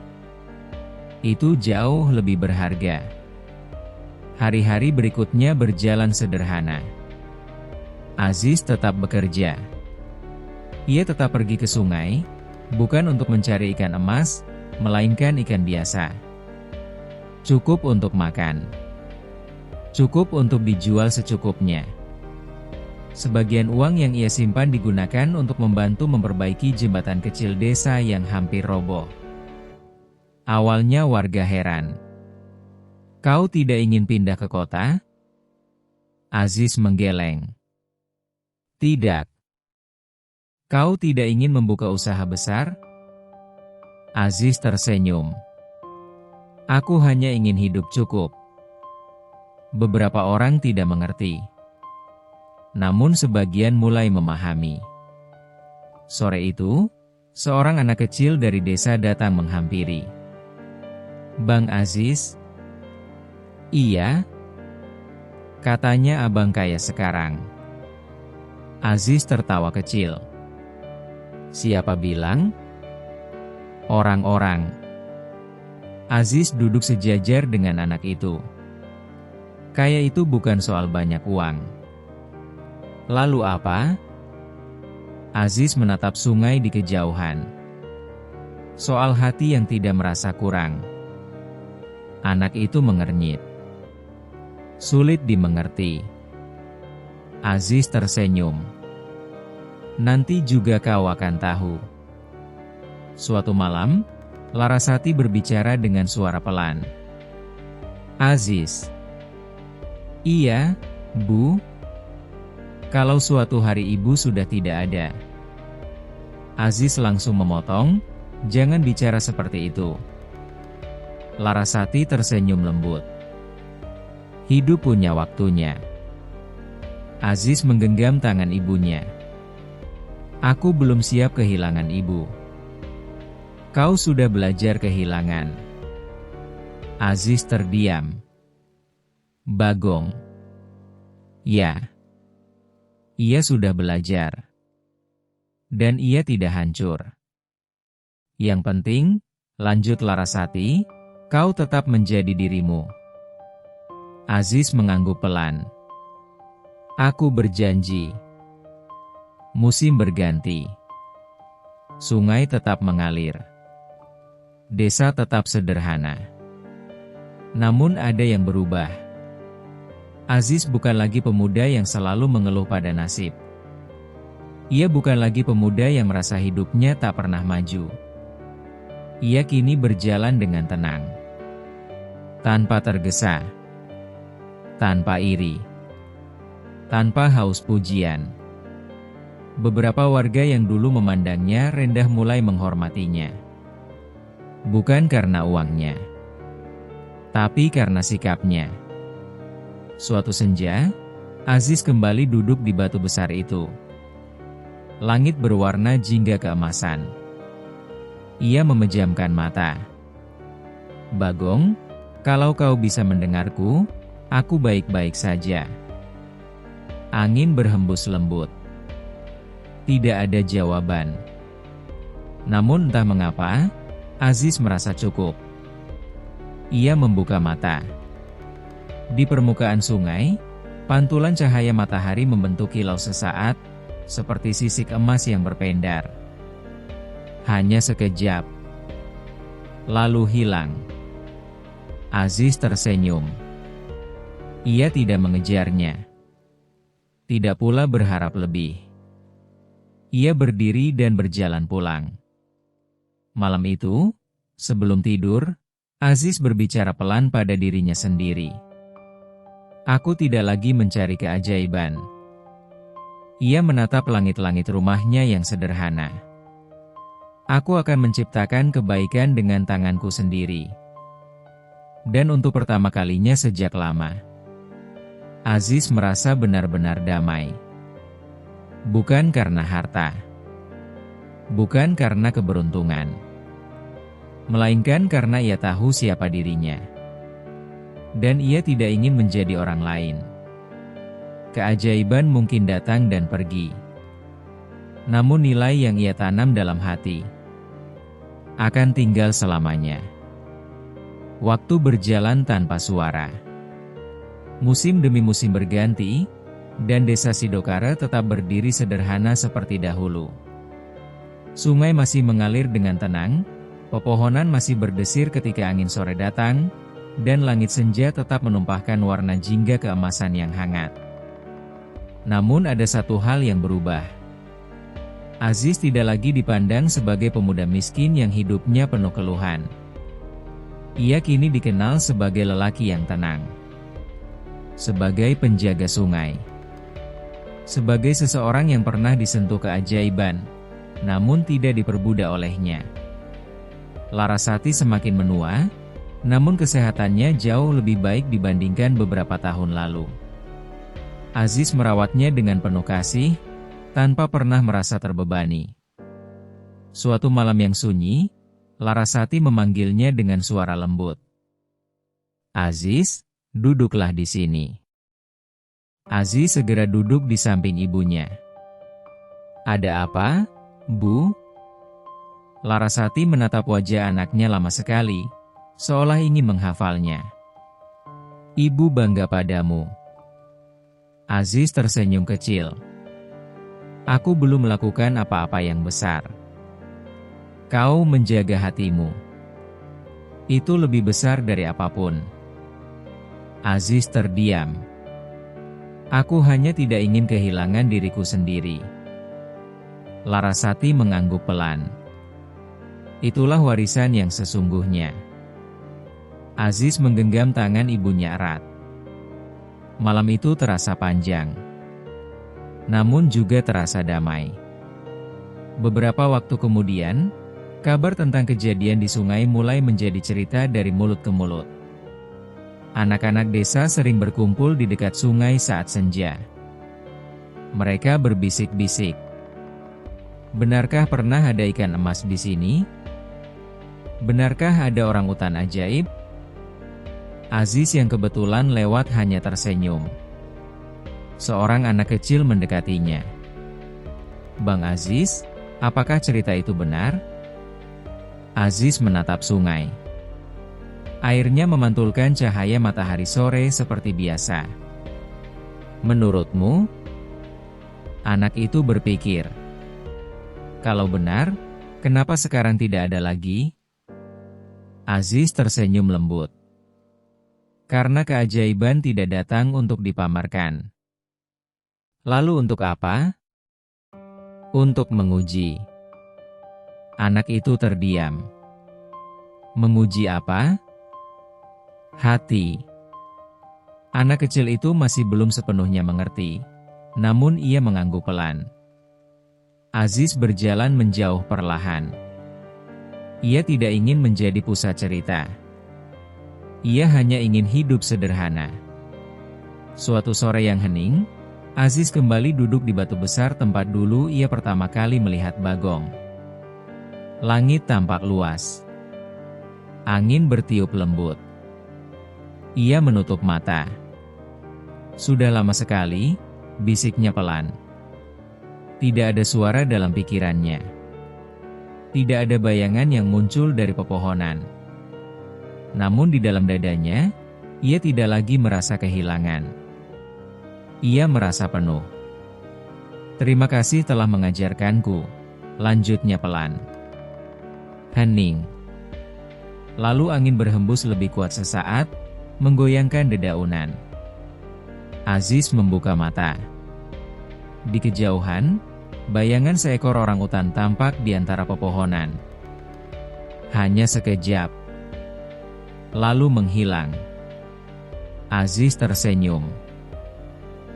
Itu jauh lebih berharga. Hari-hari berikutnya berjalan sederhana. Aziz tetap bekerja. Ia tetap pergi ke sungai, bukan untuk mencari ikan emas, melainkan ikan biasa. Cukup untuk makan. Cukup untuk dijual secukupnya. Sebagian uang yang ia simpan digunakan untuk membantu memperbaiki jembatan kecil desa yang hampir roboh. Awalnya warga heran. Kau tidak ingin pindah ke kota? Aziz menggeleng. Tidak. Kau tidak ingin membuka usaha besar? Aziz tersenyum. Aku hanya ingin hidup cukup. Beberapa orang tidak mengerti. Namun sebagian mulai memahami. Sore itu, seorang anak kecil dari desa datang menghampiri. Bang Aziz? Iya. Katanya abang kaya sekarang. Aziz tertawa kecil. Siapa bilang? Orang-orang. Aziz duduk sejajar dengan anak itu. Kaya itu bukan soal banyak uang. Lalu apa? Aziz menatap sungai di kejauhan. Soal hati yang tidak merasa kurang. Anak itu mengernyit. Sulit dimengerti. Aziz tersenyum. Nanti juga kau akan tahu. Suatu malam, Larasati berbicara dengan suara pelan. Aziz. Iya, Bu. Kalau suatu hari ibu sudah tidak ada. Aziz langsung memotong, jangan bicara seperti itu. Larasati tersenyum lembut. Hidup punya waktunya. Aziz menggenggam tangan ibunya. Aku belum siap kehilangan ibu. Kau sudah belajar kehilangan. Aziz terdiam. Bagong. Ya. Ia sudah belajar. Dan ia tidak hancur. Yang penting, lanjut Larasati, kau tetap menjadi dirimu. Aziz mengangguk pelan. Aku berjanji. Musim berganti. Sungai tetap mengalir. Desa tetap sederhana. Namun ada yang berubah. Aziz bukan lagi pemuda yang selalu mengeluh pada nasib. Ia bukan lagi pemuda yang merasa hidupnya tak pernah maju. Ia kini berjalan dengan tenang. Tanpa tergesa. Tanpa iri. Tanpa haus pujian. Beberapa warga yang dulu memandangnya rendah mulai menghormatinya. Bukan karena uangnya, tapi karena sikapnya. Suatu senja, Aziz kembali duduk di batu besar itu. Langit berwarna jingga keemasan. Ia memejamkan mata. Bagong, kalau kau bisa mendengarku, aku baik-baik saja. Angin berhembus lembut. Tidak ada jawaban. Namun entah mengapa, Aziz merasa cukup. Ia membuka mata. Di permukaan sungai, pantulan cahaya matahari membentuk kilau sesaat, seperti sisik emas yang berpendar. Hanya sekejap. Lalu hilang. Aziz tersenyum. Ia tidak mengejarnya. tidak pula berharap lebih. Ia berdiri dan berjalan pulang. Malam itu, sebelum tidur, Aziz berbicara pelan pada dirinya sendiri. Aku tidak lagi mencari keajaiban. Ia menatap langit-langit rumahnya yang sederhana. Aku akan menciptakan kebaikan dengan tanganku sendiri. Dan untuk pertama kalinya sejak lama, Aziz merasa benar-benar damai. Bukan karena harta, bukan karena keberuntungan, melainkan karena ia tahu siapa dirinya. Dan ia tidak ingin menjadi orang lain. Keajaiban mungkin datang dan pergi. Namun nilai yang ia tanam dalam hati akan tinggal selamanya. Waktu berjalan tanpa suara. Musim demi musim berganti, dan desa Sidokara tetap berdiri sederhana seperti dahulu. Sungai masih mengalir dengan tenang, pepohonan masih berdesir ketika angin sore datang, dan langit senja tetap menumpahkan warna jingga keemasan yang hangat. Namun ada satu hal yang berubah. Aziz tidak lagi dipandang sebagai pemuda miskin yang hidupnya penuh keluhan. Ia kini dikenal sebagai lelaki yang tenang. Sebagai penjaga sungai. Sebagai seseorang yang pernah disentuh keajaiban, namun tidak diperbudak olehnya. Larasati semakin menua, namun kesehatannya jauh lebih baik dibandingkan beberapa tahun lalu. Aziz merawatnya dengan penuh kasih, tanpa pernah merasa terbebani. Suatu malam yang sunyi, Larasati memanggilnya dengan suara lembut. "Aziz, duduklah di sini." Aziz segera duduk di samping ibunya. "Ada apa, Bu?" Larasati menatap wajah anaknya lama sekali, seolah ingin menghafalnya. "Ibu bangga padamu." Aziz tersenyum kecil. "Aku belum melakukan apa-apa yang besar. Kau menjaga hatimu. Itu lebih besar dari apapun." Aziz terdiam. "Aku hanya tidak ingin kehilangan diriku sendiri." Larasati mengangguk pelan. "Itulah warisan yang sesungguhnya." Aziz menggenggam tangan ibunya erat. Malam itu terasa panjang, namun juga terasa damai. Beberapa waktu kemudian, kabar tentang kejadian di sungai mulai menjadi cerita dari mulut ke mulut. Anak-anak desa sering berkumpul di dekat sungai saat senja. Mereka berbisik-bisik. "Benarkah pernah ada ikan emas di sini? Benarkah ada orang utan ajaib?" Aziz yang kebetulan lewat hanya tersenyum. Seorang anak kecil mendekatinya. "Bang Aziz, apakah cerita itu benar?" Aziz menatap sungai. Airnya memantulkan cahaya matahari sore seperti biasa. "Menurutmu?" Anak itu berpikir. "Kalau benar, kenapa sekarang tidak ada lagi?" Aziz tersenyum lembut. "Karena keajaiban tidak datang untuk dipamerkan." "Lalu untuk apa?" "Untuk menguji." Anak itu terdiam. "Menguji apa?" "Hati." Anak kecil itu masih belum sepenuhnya mengerti, namun ia mengangguk pelan. Aziz berjalan menjauh perlahan. Ia tidak ingin menjadi pusat cerita. Ia hanya ingin hidup sederhana. Suatu sore yang hening, Aziz kembali duduk di batu besar tempat dulu ia pertama kali melihat Bagong. Langit tampak luas. Angin bertiup lembut. Ia menutup mata. "Sudah lama sekali," bisiknya pelan. Tidak ada suara dalam pikirannya. Tidak ada bayangan yang muncul dari pepohonan. Namun di dalam dadanya, ia tidak lagi merasa kehilangan. Ia merasa penuh. "Terima kasih telah mengajarkanku," lanjutnya pelan. Hening. Lalu angin berhembus lebih kuat sesaat, menggoyangkan dedaunan. Aziz membuka mata. Di kejauhan, bayangan seekor orangutan tampak di antara pepohonan. Hanya sekejap, lalu menghilang. Aziz tersenyum.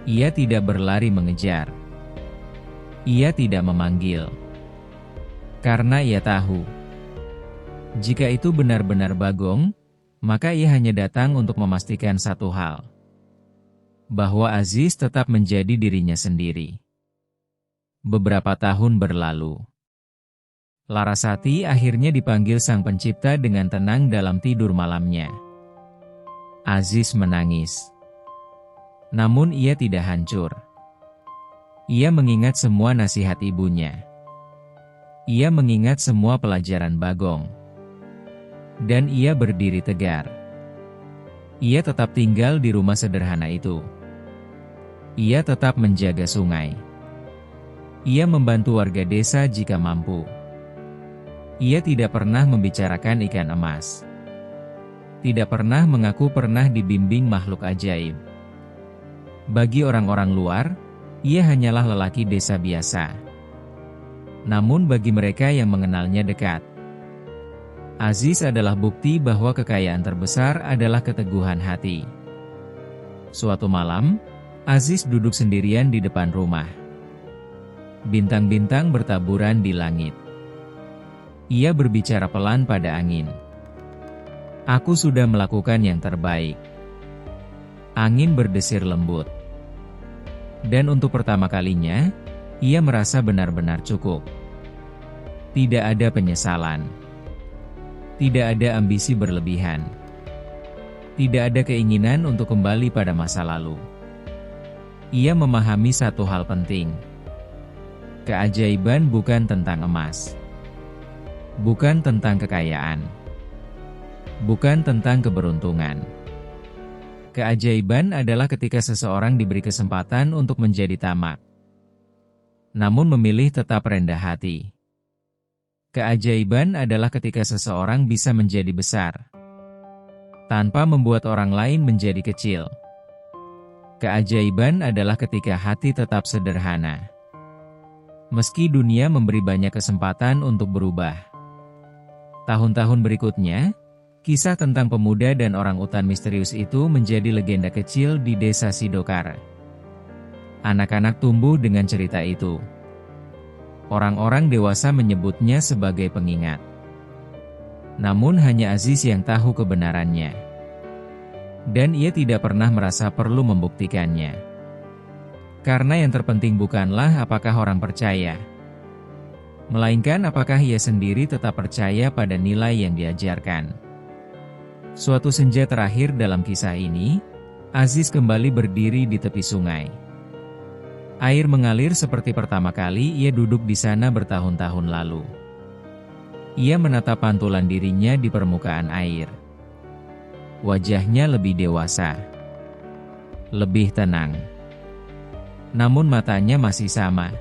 Ia tidak berlari mengejar. Ia tidak memanggil. Karena ia tahu, jika itu benar-benar Bagong, maka ia hanya datang untuk memastikan satu hal, bahwa Aziz tetap menjadi dirinya sendiri. Beberapa tahun berlalu. Larasati akhirnya dipanggil Sang Pencipta dengan tenang dalam tidur malamnya. Aziz menangis. Namun ia tidak hancur. Ia mengingat semua nasihat ibunya. Ia mengingat semua pelajaran Bagong. Dan ia berdiri tegar. Ia tetap tinggal di rumah sederhana itu. Ia tetap menjaga sungai. Ia membantu warga desa jika mampu. Ia tidak pernah membicarakan ikan emas. Tidak pernah mengaku pernah dibimbing makhluk ajaib. Bagi orang-orang luar, ia hanyalah lelaki desa biasa. Namun bagi mereka yang mengenalnya dekat, Aziz adalah bukti bahwa kekayaan terbesar adalah keteguhan hati. Suatu malam, Aziz duduk sendirian di depan rumah. Bintang-bintang bertaburan di langit. Ia berbicara pelan pada angin. Aku sudah melakukan yang terbaik. Angin berdesir lembut. Dan untuk pertama kalinya, ia merasa benar-benar cukup. Tidak ada penyesalan. Tidak ada ambisi berlebihan. Tidak ada keinginan untuk kembali pada masa lalu. Ia memahami satu hal penting. Keajaiban bukan tentang emas. Bukan tentang kekayaan. Bukan tentang keberuntungan. Keajaiban adalah ketika seseorang diberi kesempatan untuk menjadi tamak, namun memilih tetap rendah hati. Keajaiban adalah ketika seseorang bisa menjadi besar, tanpa membuat orang lain menjadi kecil. Keajaiban adalah ketika hati tetap sederhana, meski dunia memberi banyak kesempatan untuk berubah. Tahun-tahun berikutnya, kisah tentang pemuda dan orang utan misterius itu menjadi legenda kecil di desa Sidokar. Anak-anak tumbuh dengan cerita itu. Orang-orang dewasa menyebutnya sebagai pengingat. Namun hanya Aziz yang tahu kebenarannya. Dan ia tidak pernah merasa perlu membuktikannya. Karena yang terpenting bukanlah apakah orang percaya, melainkan apakah ia sendiri tetap percaya pada nilai yang diajarkan. Suatu senja terakhir dalam kisah ini, Aziz kembali berdiri di tepi sungai. Air mengalir seperti pertama kali ia duduk di sana bertahun-tahun lalu. Ia menatap pantulan dirinya di permukaan air. Wajahnya lebih dewasa, lebih tenang. Namun matanya masih sama.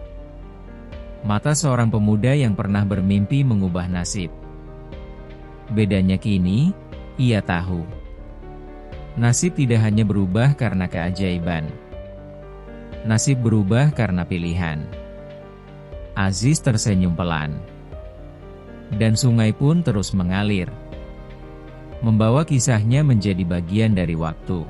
Mata seorang pemuda yang pernah bermimpi mengubah nasib. Bedanya kini, ia tahu. Nasib tidak hanya berubah karena keajaiban. Nasib berubah karena pilihan. Aziz tersenyum pelan. Dan sungai pun terus mengalir, membawa kisahnya menjadi bagian dari waktu.